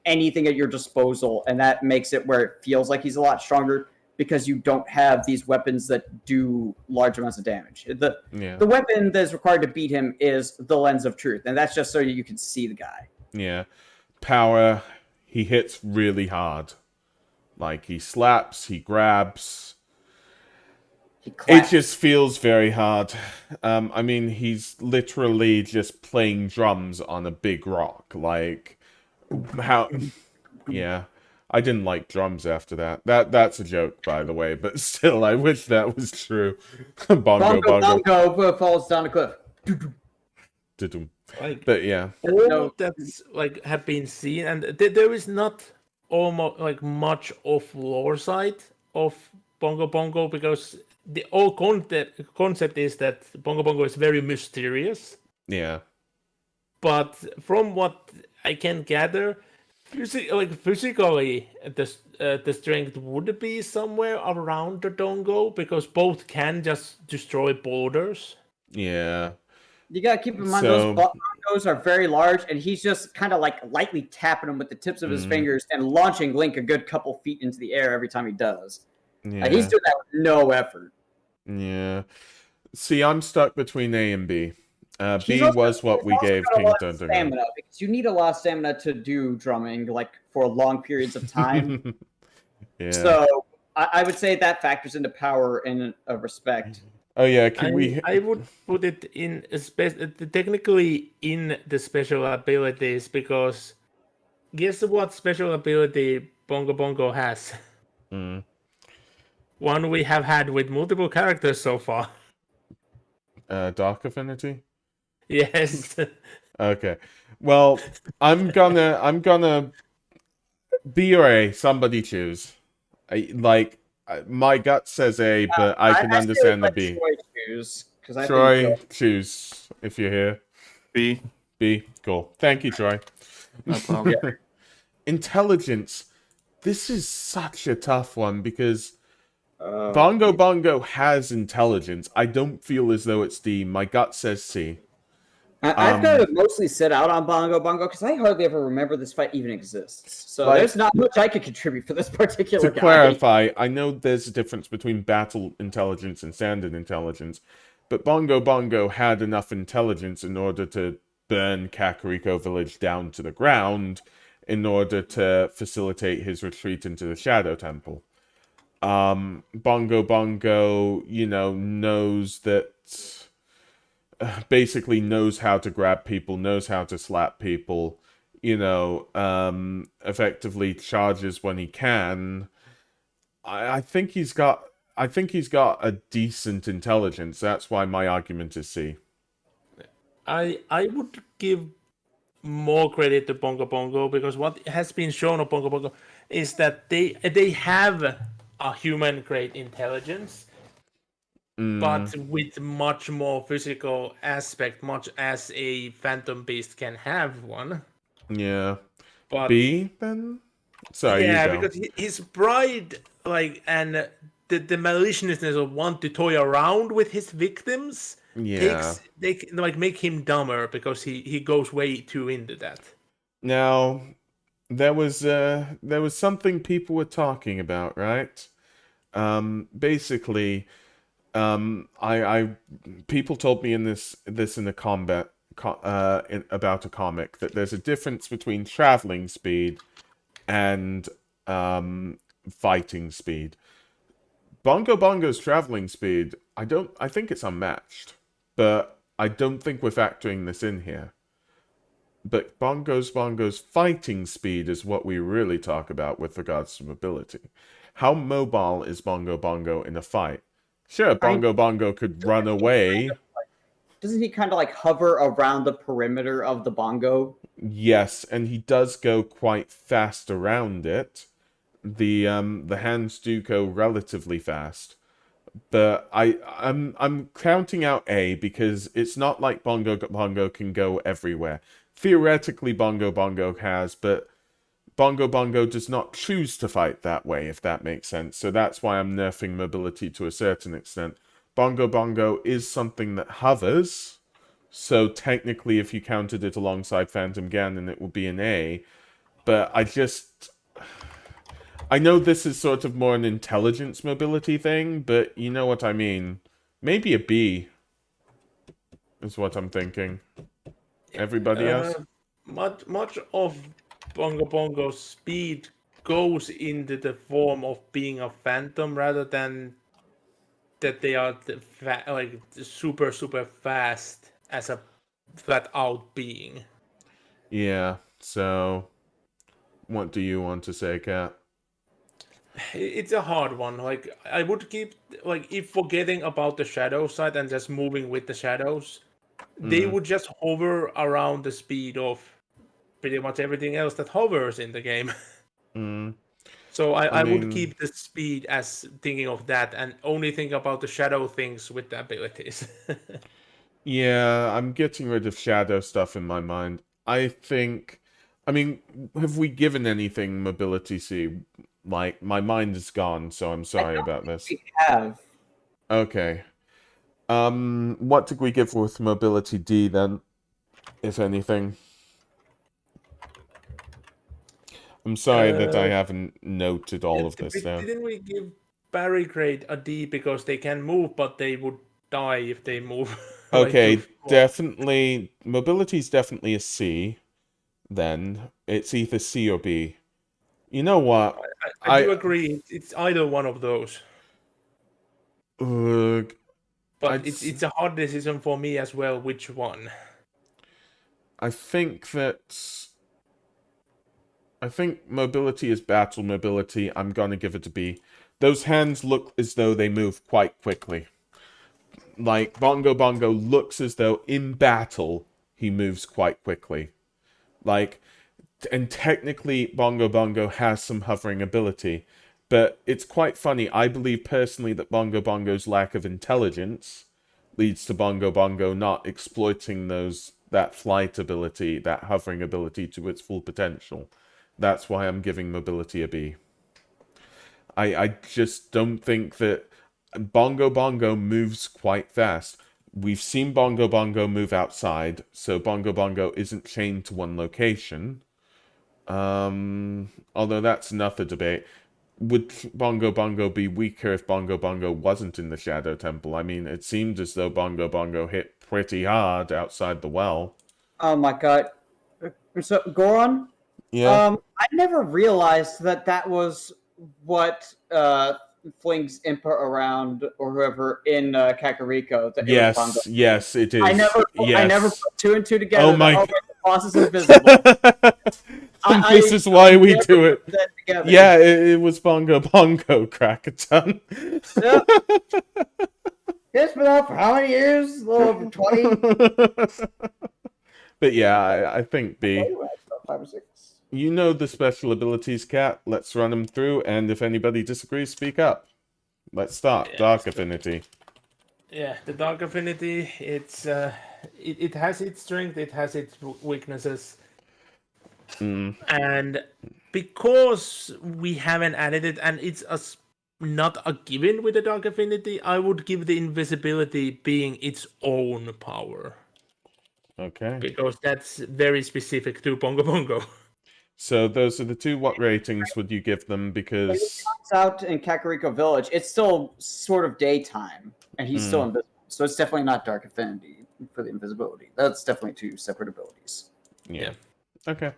anything at your disposal, and that makes it where it feels like he's a lot stronger because you don't have these weapons that do large amounts of damage. The weapon that is required to beat him is the Lens of Truth, and that's just so you can see the guy. Yeah. Power, he hits really hard. He slaps, he grabs. It just feels very hard. I mean, he's literally just playing drums on a big rock. How... Yeah. I didn't like drums after that. That's a joke, by the way, but still, I wish that was true. Bongo Bongo falls down a cliff. But yeah. All that's have been seen, and there is not almost much of lore side of Bongo Bongo because the whole concept is that Bongo Bongo is very mysterious. Yeah. But from what I can gather, physically, the strength would be somewhere around the Dongo because both can just destroy borders. Yeah. You gotta keep in mind So- those bongos are very large, and he's just kind of like lightly tapping them with the tips of his Mhm. fingers and launching Link a good couple feet into the air every time he does. Yeah. He's doing that with no effort. Yeah. See, I'm stuck between A and B. He's B also- was what he's we also gave got a King lot of Thundergun. stamina, because you need a lot of stamina to do drumming, like for long periods of time. Yeah. So I would say that factors into power in a respect. Oh yeah, can we? I would put it in technically in the special abilities because guess what special ability Bongo Bongo has? Mm. One we have had with multiple characters so far. Dark Affinity. Yes. Okay. Well, I'm gonna B or A. Somebody choose. My gut says A, but I can still understand the let B. Troy choose, 'cause I Troy, think choose if you're here. B. B. Cool. Thank you, Troy. No problem. Intelligence. This is such a tough one because uh, Bongo Bongo has intelligence. I don't feel as though it's D. My gut says C. I've got to mostly sit out on Bongo Bongo because I hardly ever remember this fight even exists. So Like- there's not much I could contribute for this particular To guy. clarify, I know there's a difference between battle intelligence and standard intelligence, but Bongo Bongo had enough intelligence in order to burn Kakariko Village down to the ground in order to facilitate his retreat into the Shadow Temple. Bongo Bongo, knows that basically knows how to grab people, knows how to slap people, effectively charges when he can. I think he's got a decent intelligence. That's why my argument is C. I would give more credit to Bongo Bongo because what has been shown of Bongo Bongo is that they have a human grade intelligence, but with much more physical aspect, much as a Phantom Beast can have one. Yeah. But B then? Sorry, yeah, you go. because his pride, and the maliciousness of want to toy around with his victims Yeah. make him dumber because he goes way too into that. Now, there was something people were talking about, right? Basically, I people told me in this in a about a comic that there's a difference between traveling speed and fighting speed. Bongo Bongo's traveling speed, I think it's unmatched, but I don't think we're factoring this in here. But Bongo's fighting speed is what we really talk about with regards to mobility. How mobile is Bongo Bongo in a fight? Sure, Bongo Bongo could run away. Doesn't he kind of like hover around the perimeter of the bongo? Yes, and he does go quite fast around it. The hands do go relatively fast. But I'm counting out A because it's not like Bongo Bongo can go everywhere. Theoretically, Bongo Bongo has, but Bongo Bongo does not choose to fight that way, if that makes sense. So that's why I'm nerfing mobility to a certain extent. Bongo Bongo is something that hovers, so technically if you counted it alongside Phantom Ganon, it would be an A. But I know this is sort of more an intelligence mobility thing, but you know what I mean. Maybe a B is what I'm thinking. Everybody else? Much of Bongo Bongo's speed goes into the form of being a phantom rather than that they are super fast as a flat out being. Yeah, so what do you want to say, Kat? It's a hard one. Like I would keep if forgetting about the shadow side and just moving with the shadows, they would just hover around the speed of pretty much everything else that hovers in the game. So I I would mean- keep the speed as thinking of that and only think about the shadow things with the abilities. Yeah, I'm getting rid of shadow stuff in my mind. I mean, have we given anything mobility C? Like, my mind is gone, so I'm sorry about this. We have. Okay. What did we give with mobility D then, if anything? I'm sorry that I haven't noted all of this down. Didn't we give Barricade a D because they can move, but they would die if they move? like Okay, too far? definitely, mobility is definitely a C, then. It's either C or B. You know what? I do agree. It's either one of those. Ugh, But it's a hard decision for me as well. Which one? I think mobility is battle mobility. I'm gonna give it a B. Those hands look as though they move quite quickly. Like, Bongo Bongo looks as though in battle he moves quite quickly. Like, and technically Bongo Bongo has some hovering ability, but it's quite funny. I believe personally that Bongo Bongo's lack of intelligence leads to Bongo Bongo not exploiting that flight ability, that hovering ability to its full potential. That's why I'm giving mobility a B. I just don't think that Bongo Bongo moves quite fast. We've seen Bongo Bongo move outside, so Bongo Bongo isn't chained to one location. Although that's another debate. Would Bongo Bongo be weaker if Bongo Bongo wasn't in the Shadow Temple? I mean, it seemed as though Bongo Bongo hit pretty hard outside the well. Oh my god. So, Goron? Yeah. I never realized that was what flings Impa around or whoever in Kakariko. That it was Bongo. Yes, it is. I never Yes. put two and two together. Oh my- that, the boss is invisible. This is why we never do it. put that together. Yeah, it was Bongo Bongo, Crackaton. Yep. It's been out for how many years? A little over 20. But yeah, I think B. 5 or 6. You know the special abilities, Cat. Let's run them through, and if anybody disagrees, speak up. Let's start. Yeah, Dark Affinity. Yeah, the Dark Affinity. It has its strength. It has its weaknesses. And because we haven't added it, and it's not a given with the Dark Affinity, I would give the invisibility being its own power. Okay. Because that's very specific to Bongo Bongo. So those are the two. What ratings would you give them? Because It's out in Kakariko Village. It's still sort of daytime, and he's still invisible. So it's definitely not Dark Affinity for the invisibility. That's definitely two separate abilities. yeah. Okay.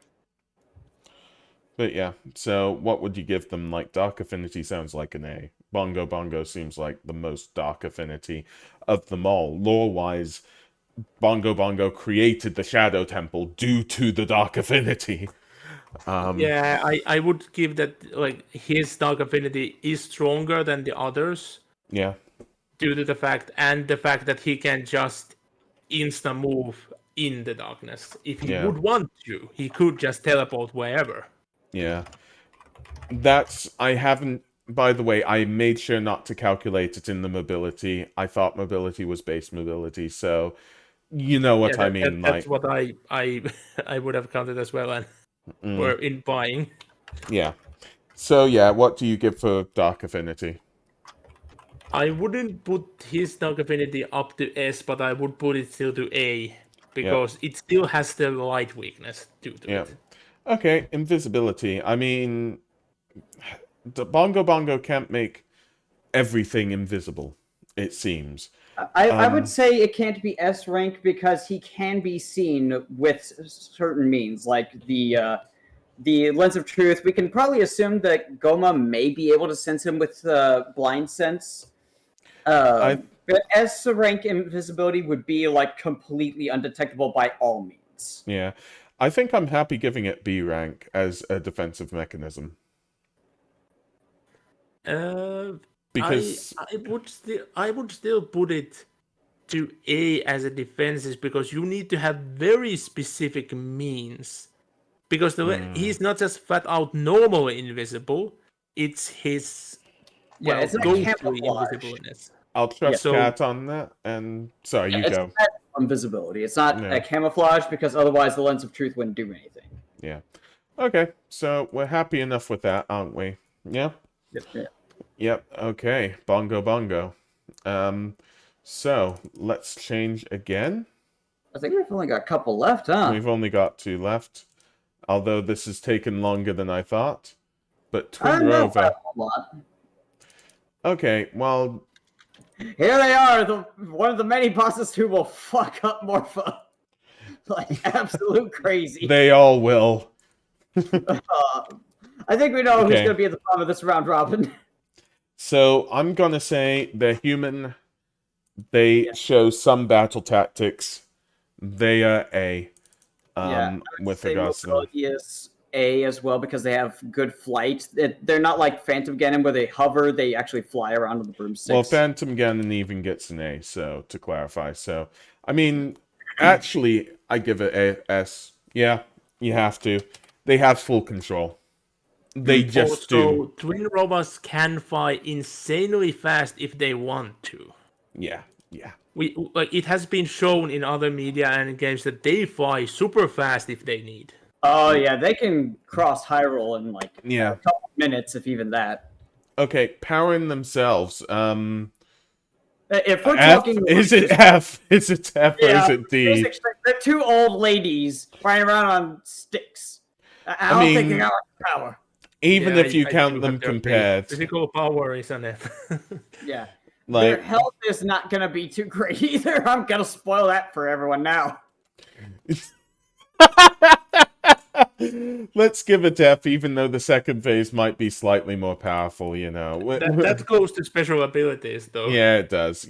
But yeah, so what would you give them? Like, Dark Affinity sounds like an A. Bongo Bongo seems like the most Dark Affinity of them all. Lore-wise, Bongo Bongo created the Shadow Temple due to the Dark Affinity. Yeah, I would give that, like, his Dark Affinity is stronger than the others Yeah. due to the fact that he can just insta move in the darkness. If he would want to, he could just teleport wherever. Yeah. By the way, I made sure not to calculate it in the mobility. I thought mobility was base mobility, so you know what I mean. That's what I would have counted as well, and were in buying. Yeah. So yeah, what do you give for Dark Affinity? I wouldn't put his Dark Affinity up to S, but I would put it still to A, because it still has the light weakness due to it. Okay, invisibility. I mean, the Bongo Bongo can't make everything invisible, it seems. I would say it can't be S rank because he can be seen with certain means, like the Lens of Truth. We can probably assume that Goma may be able to sense him with blind sense. But S rank invisibility would be like completely undetectable by all means. Yeah. I think I'm happy giving it B rank as a defensive mechanism. Because I would still put it to A as a defenses, because you need to have very specific means. Because he's not just flat out normally invisible. it's his Yeah, it's not go-to camouflage. invisibleness. I'll trust So- Cat on that. And sorry, you It's go. not invisibility. It's not No. a camouflage because otherwise the lens of truth wouldn't do anything. Yeah. Okay, so we're happy enough with that, aren't we? Yeah? Yeah. Yep, okay. Bongo bongo. So, let's change again. I think we've only got a couple left, huh? We've only got 2 left. Although this has taken longer than I thought. But I Twin don't know Rover... about a lot. Okay, well, Here they are, one of the many bosses who will fuck up Morpha. Like, absolute crazy. they all will. I think we know who's Okay. going to be at the bottom of this round robin. So, I'm gonna say they're human. They show some battle tactics. They are A. With regards to them. Melodious A as well because they have good flight. They're not like Phantom Ganon where they hover; they actually fly around on the broomsticks. Well, Phantom Ganon even gets an A, so to clarify. So, I mean, actually, I give it a S. Yeah, you have to. They have full control. They just do. Also, Twin Rovers can fly insanely fast if they want to. Yeah, yeah. It has been shown in other media and games that they fly super fast if they need. Oh yeah, they can cross Hyrule in like Yeah. a couple minutes, if even that. Okay, powering themselves. If we're F? talking, Is it F? Is it F or is it D? basically, they're two old ladies riding around on sticks. I don't think they mean- got power. Even Yeah, if you I count do them have their compared, physical power is an F. Yeah, their like, health is not gonna be too great either. I'm gonna spoil that for everyone now. let's give it F, even though the second phase might be slightly more powerful. You know. that goes to special abilities, though. Yeah, it does.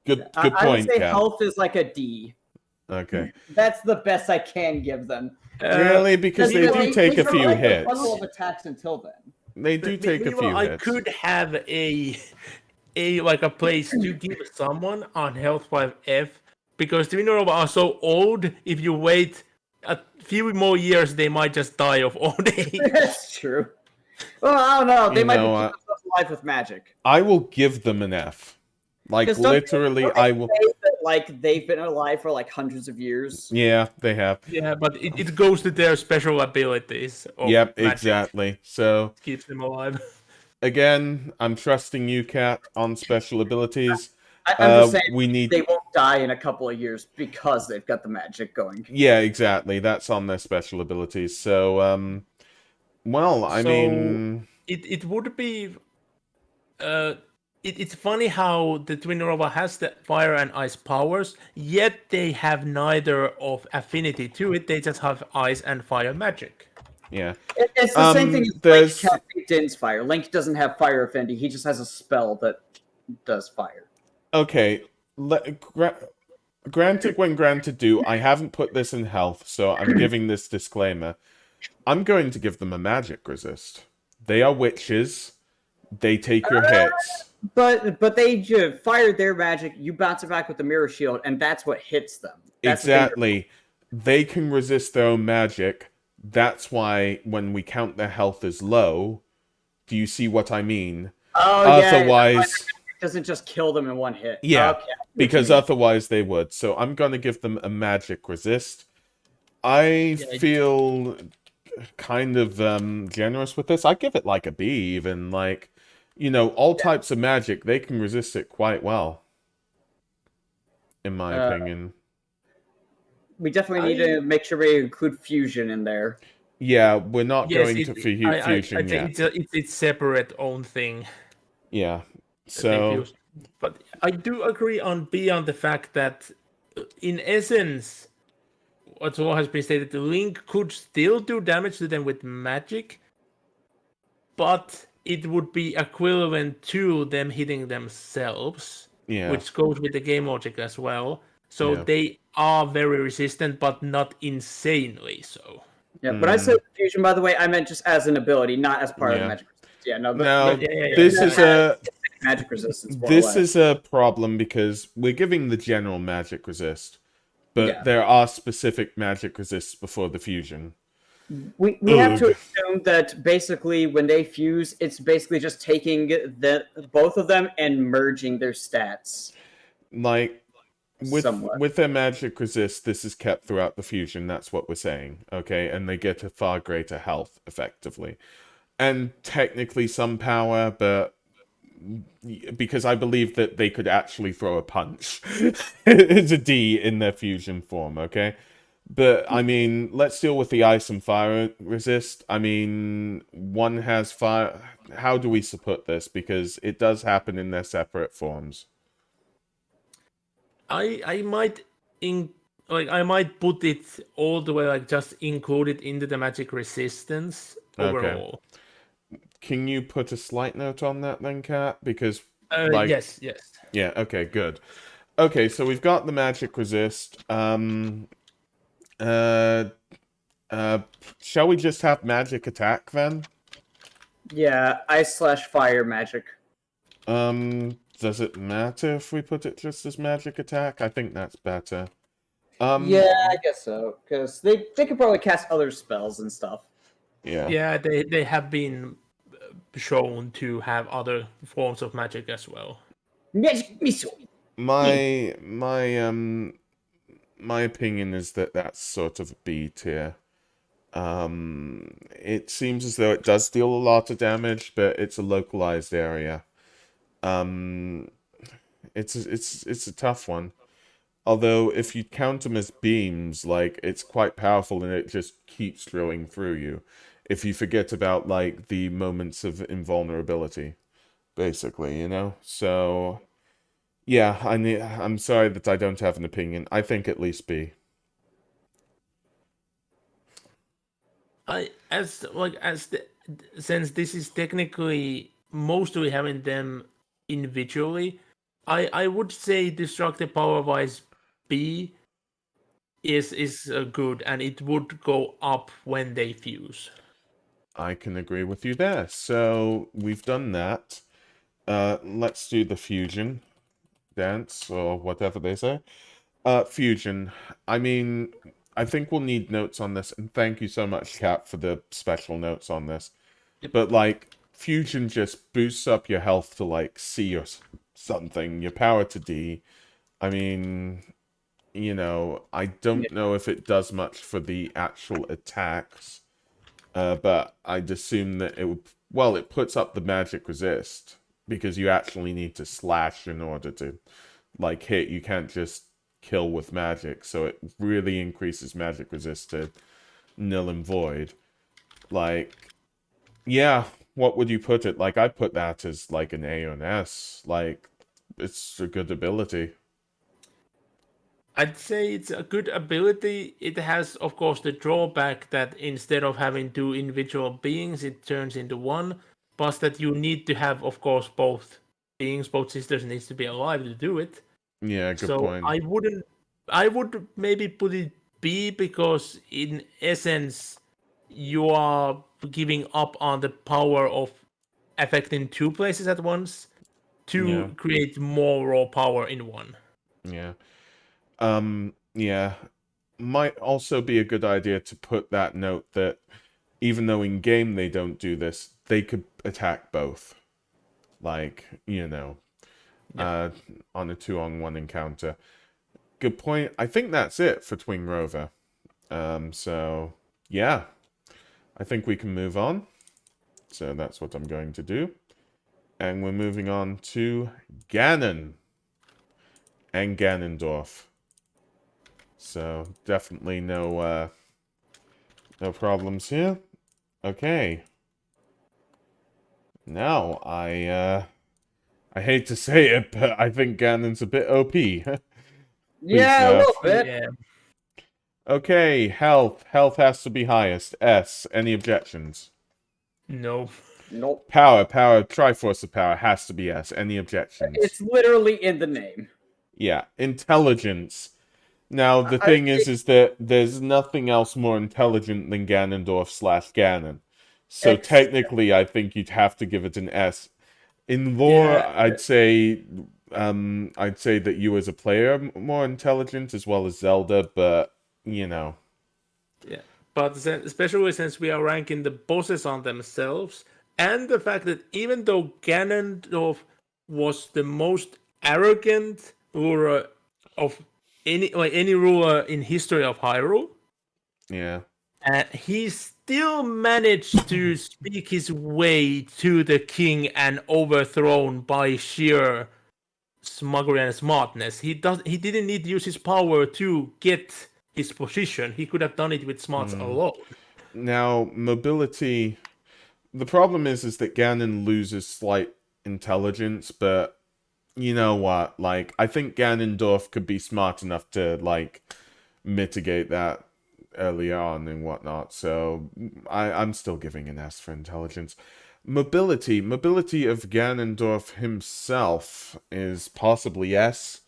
Good I would point, say Cal. health is like a D. Okay. That's the best I can give them. Really? Because they do take a few like the hits. bundle of attacks until then. They do take a Meanwhile, few I hits. could have a place to give someone on health 5F because the Twin Rovers are so old. If you wait a few more years, they might just die of old age. That's true. Well, I don't know. They You might know, be keeping themselves alive with magic. I will give them an F. Like, 'Cause don't literally, they I will... say that, like, they've been alive for like hundreds of years. Yeah, they have. Yeah, but it goes to their special abilities. Of Yep, magic. exactly. So, Keeps them alive. again, I'm trusting you, Cat, on special abilities. I'm just saying We need... they won't die in a couple of years because they've got the magic going. Yeah, exactly. That's on their special abilities. So, well, I So- mean... It would be. It's funny how the Twin Rover has the fire and ice powers, yet they have neither of affinity to it. They just have ice and fire magic. Yeah. It's the same thing as there's- Link Captain Din's fire. Link doesn't have fire affinity. He just has a spell that does fire. Okay. Granted when granted due, I haven't put this in health, so I'm giving this disclaimer. I'm going to give them a magic resist. They are witches. They take your hits. But they fired their magic. You bounce it back with the mirror shield, and that's what hits them. That's the thing. Exactly. They can resist their own magic. That's why when we count their health as low, do you see what I mean? Oh, Otherwise, it doesn't just kill them in one hit. Yeah, Okay. because otherwise they would. So I'm going to give them a magic resist. I feel kind of generous with this. I give it like a B even. Like, you know, all types of magic, they can resist it quite well. In my opinion. We definitely need to make sure we include fusion in there. Yeah, we're not Yes, going to fusion yet. It's separate own thing. Yeah. that they So, fuse. But I do agree on beyond the fact that, in essence, what has been stated, the Link could still do damage to them with magic, but it would be equivalent to them hitting themselves, yeah. which goes with the game logic as well. So Yeah. they are very resistant, but not insanely so. Yeah, but I said fusion, by the way, I meant just as an ability, not as part of Yeah. the magic resistance. Yeah, no, Now, yeah. this is a... magic resistance. More or This less. is a problem because we're giving the general magic resist, but Yeah. there are specific magic resists before the fusion. We have to Ugh. assume that basically when they fuse, it's basically just taking both of them and merging their stats Like, somewhat. with their magic resist, this is kept throughout the fusion. That's what we're saying, okay? And they get a far greater health, effectively, and technically some power, but because I believe that they could actually throw a punch. It's a D in their fusion form, okay? But I mean, let's deal with the ice and fire resist. I mean, one has fire. How do we support this? Because it does happen in their separate forms. I might I might put it all the way, like just include it into the magic resistance Okay. overall. Can you put a slight note on that then, Kat? Because, like, Yes. yeah, okay, good. Okay, so we've got the magic resist. Uh, shall we just have magic attack then? Yeah, ice/fire magic. Does it matter if we put it just as magic attack? I think that's better. Yeah, I guess so. Because they could probably cast other spells and stuff. Yeah. Yeah, they have been shown to have other forms of magic as well. Magic missile. My opinion is that that's sort of B tier. It seems as though it does deal a lot of damage, but it's a localized area. It's a tough one. Although if you count them as beams, like it's quite powerful and it just keeps drilling through you. If you forget about like the moments of invulnerability, basically, you know. So yeah, I'm sorry that I don't have an opinion. I think at least B. Since this is technically mostly having them individually, I would say destructive power wise B is good, and it would go up when they fuse. I can agree with you there. So we've done that. Let's do the fusion dance or whatever they say. Fusion. I mean, I think we'll need notes on this, and thank you so much, Kat, for the special notes on this. But like, fusion just boosts up your health to like C or something, your power to D. I mean, you know, I don't know if it does much for the actual attacks. But I'd assume that it would. Well, it puts up the magic resist because you actually need to slash in order to, like, hit. You can't just kill with magic, so it really increases magic resist to nil and void. Like, yeah, what would you put it? Like, I put that as like an A or an S. Like, it's a good ability. I'd say it's a good ability. It has, of course, the drawback that instead of having two individual beings, it turns into one. Plus, that you need to have, of course, both beings, both sisters needs to be alive to do it. Yeah, good So point. I would maybe put it B because in essence, you are giving up on the power of affecting two places at once Yeah, to create more raw power in one. yeah. Yeah. Might also be a good idea to put that note that even though in game they don't do this, they could attack both. Like, you know, Yeah. on a 2-on-1 encounter. Good point. I think that's it for Twin Rover. So yeah, I think we can move on. So that's what I'm going to do. And we're moving on to Ganon and Ganondorf. So definitely no problems here. Okay. Now I hate to say it, but I think Ganon's a bit OP. Yeah, a Nav. little bit. Yeah. Okay, health. Health has to be highest. S. Any objections? No. Nope. Power. Triforce of power has to be S. Any objections? It's literally in the name. Yeah. Intelligence. Now, the I thing is that there's nothing else more intelligent than Ganondorf / Ganon. So Ex- technically, I think you'd have to give it an S. In lore, Yeah. I'd say that you as a player are more intelligent as well as Zelda, but you know. Yeah. but especially since we are ranking the bosses on themselves, and the fact that even though Ganondorf was the most arrogant ruler of any ruler in history of Hyrule, Yeah. he still managed to speak his way to the king and overthrown by sheer smuggery and smartness. He didn't need to use his power to get his position. He could have done it with smarts alone. Now, mobility. The problem is that Ganon loses slight intelligence, but you know what? Like, I think Ganondorf could be smart enough to, like, mitigate that early on and whatnot. So I'm still giving an S for intelligence. Mobility of Ganondorf himself is possibly S.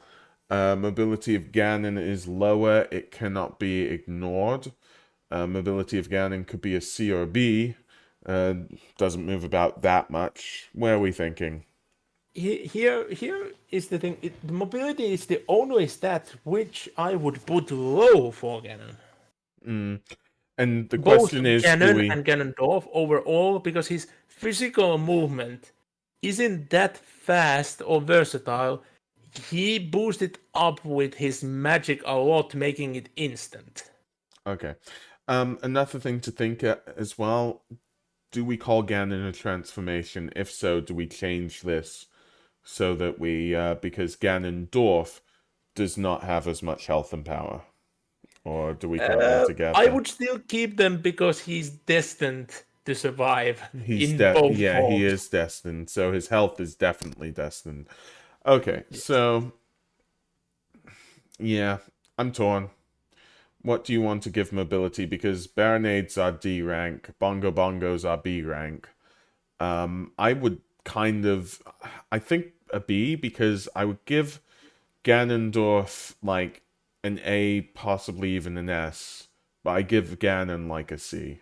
Mobility of Ganon is lower. It cannot be ignored. Mobility of Ganon could be a C or a B. Doesn't move about that much. Where are we thinking? Here is the thing. The mobility is the only stat which I would put low for Ganon. And the Both question is, Ganon and Ganondorf overall, because his physical movement isn't that fast or versatile. He boosted up with his magic a lot, making it instant. Okay. Another thing to think as well, do we call Ganon a transformation? If so, do we change this so that we, because Ganondorf does not have as much health and power? Or do we count them together? I would still keep them because he's destined to survive He's both yeah, forms. he is destined, so his health is definitely destined. Okay, so yeah, I'm torn. What do you want to give mobility? Because Baronades are D rank, Bongo Bongos are B rank. I would I think a B, because I would give Ganondorf like an A, possibly even an S, but I give Ganon like a C.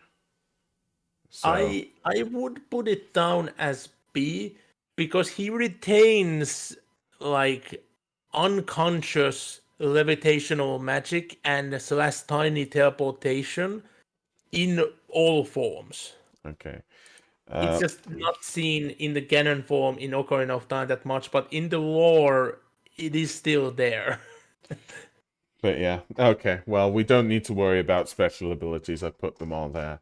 So I would put it down as B because he retains like unconscious levitational magic and slash tiny teleportation in all forms. okay. It's just not seen in the Ganon form in Ocarina of Time that much, but in the lore, it is still there. But yeah, okay. Well, we don't need to worry about special abilities. I put them all there.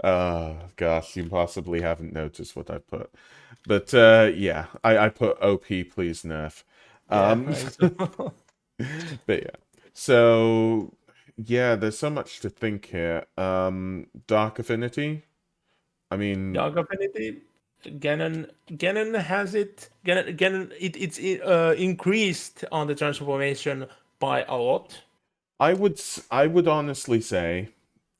Oh gosh, you possibly haven't noticed what I put. But yeah, I put OP, please nerf. But yeah. So yeah, there's so much to think here. Dark Affinity. I mean, Dark Affinity, Ganon has it. It's increased on the transformation by a lot. I would honestly say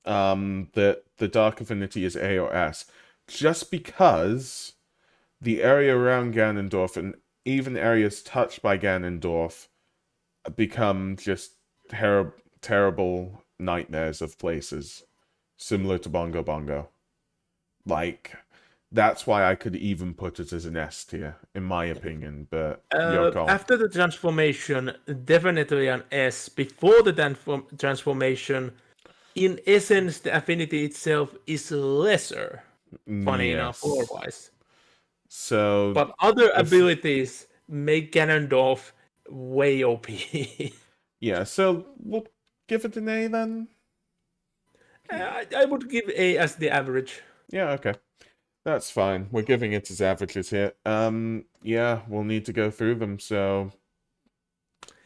that the Dark Affinity is A or S, just because the area around Ganondorf and even areas touched by Ganondorf become just terrible nightmares of places, similar to Bongo Bongo. Like, that's why I could even put it as an S tier, in my opinion, but your call. After the transformation, definitely an S. Before the transformation, in essence, the affinity itself is lesser. Funny enough, lore-wise. So, but other abilities make Ganondorf way OP. Yeah, so we'll give it an A then. I would give A as the average. Yeah, okay. That's fine. We're giving it as averages here. Yeah, we'll need to go through them, so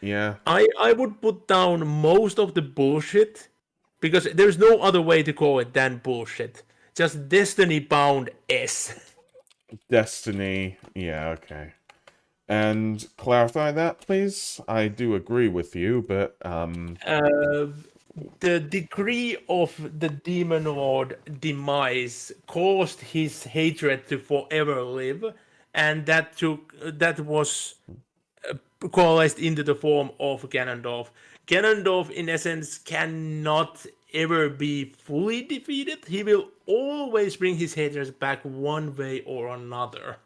yeah. I would put down most of the bullshit because there's no other way to call it than bullshit. Just Destiny bound S. Destiny, yeah, okay. And clarify that, please. I do agree with you, but the degree of the Demon Lord demise caused his hatred to forever live, and that was coalesced into the form of Ganondorf. Ganondorf, in essence, cannot ever be fully defeated. He will always bring his haters back one way or another.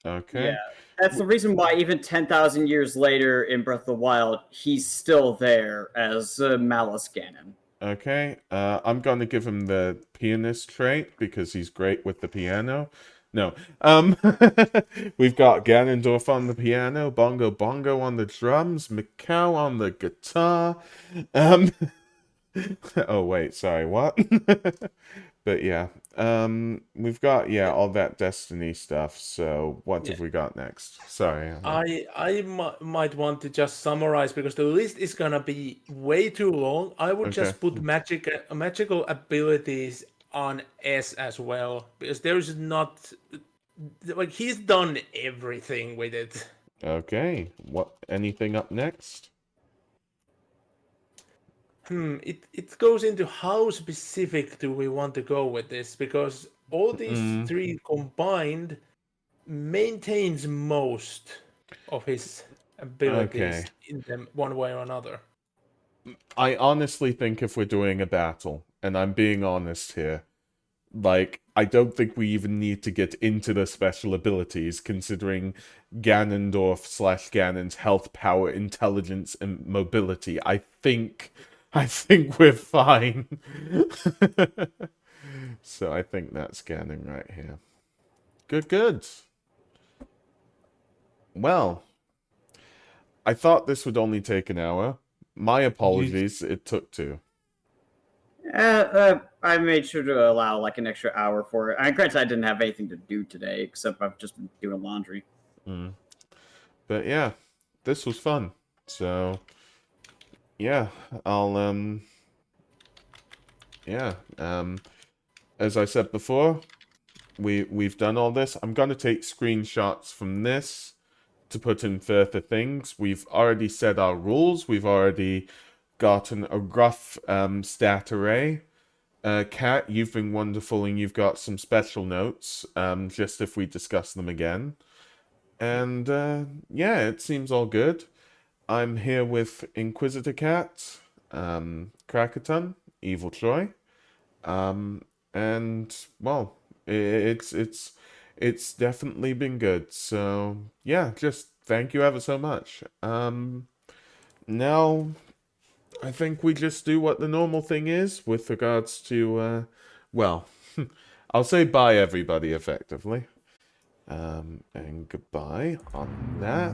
Okay. Yeah, that's the reason why even 10,000 years later in Breath of the Wild, he's still there as Malice Ganon. Okay, I'm gonna give him the pianist trait because he's great with the piano. No, we've got Ganondorf on the piano, Bongo Bongo on the drums, Mikau on the guitar. Um, oh wait, sorry, what? But yeah, we've got all that Destiny stuff. So what Yeah. have we got next? Sorry. Might want to just summarize because the list is gonna be way too long. I would Okay. just put magical abilities on S as well because there's not like he's done everything with it. Okay. What? Anything up next? It goes into how specific do we want to go with this because all these three combined maintains most of his abilities Okay. in them one way or another. I honestly think if we're doing a battle, and I'm being honest here, like, I don't think we even need to get into the special abilities, considering Ganondorf slash Ganon's health, power, intelligence, and mobility. I think we're fine. So I think that's Ganon right here. Good, good. Well, I thought this would only take an hour. My apologies, it took 2. I made sure to allow like an extra hour for it. Granted, I didn't have anything to do today except I've just been doing laundry. But yeah, this was fun. So yeah, I'll yeah, as I said before, we've done all this. I'm gonna take screenshots from this to put in further things. We've already set our rules. We've already gotten a rough stat array. Kat, you've been wonderful, and you've got some special notes. Just if we discuss them again. And yeah, it seems all good. I'm here with Inquisitor Cat, Krakaton, Evil Troy, and well, it's definitely been good. So yeah, just thank you ever so much. Now I think we just do what the normal thing is with regards to well, I'll say bye everybody effectively. And goodbye on that.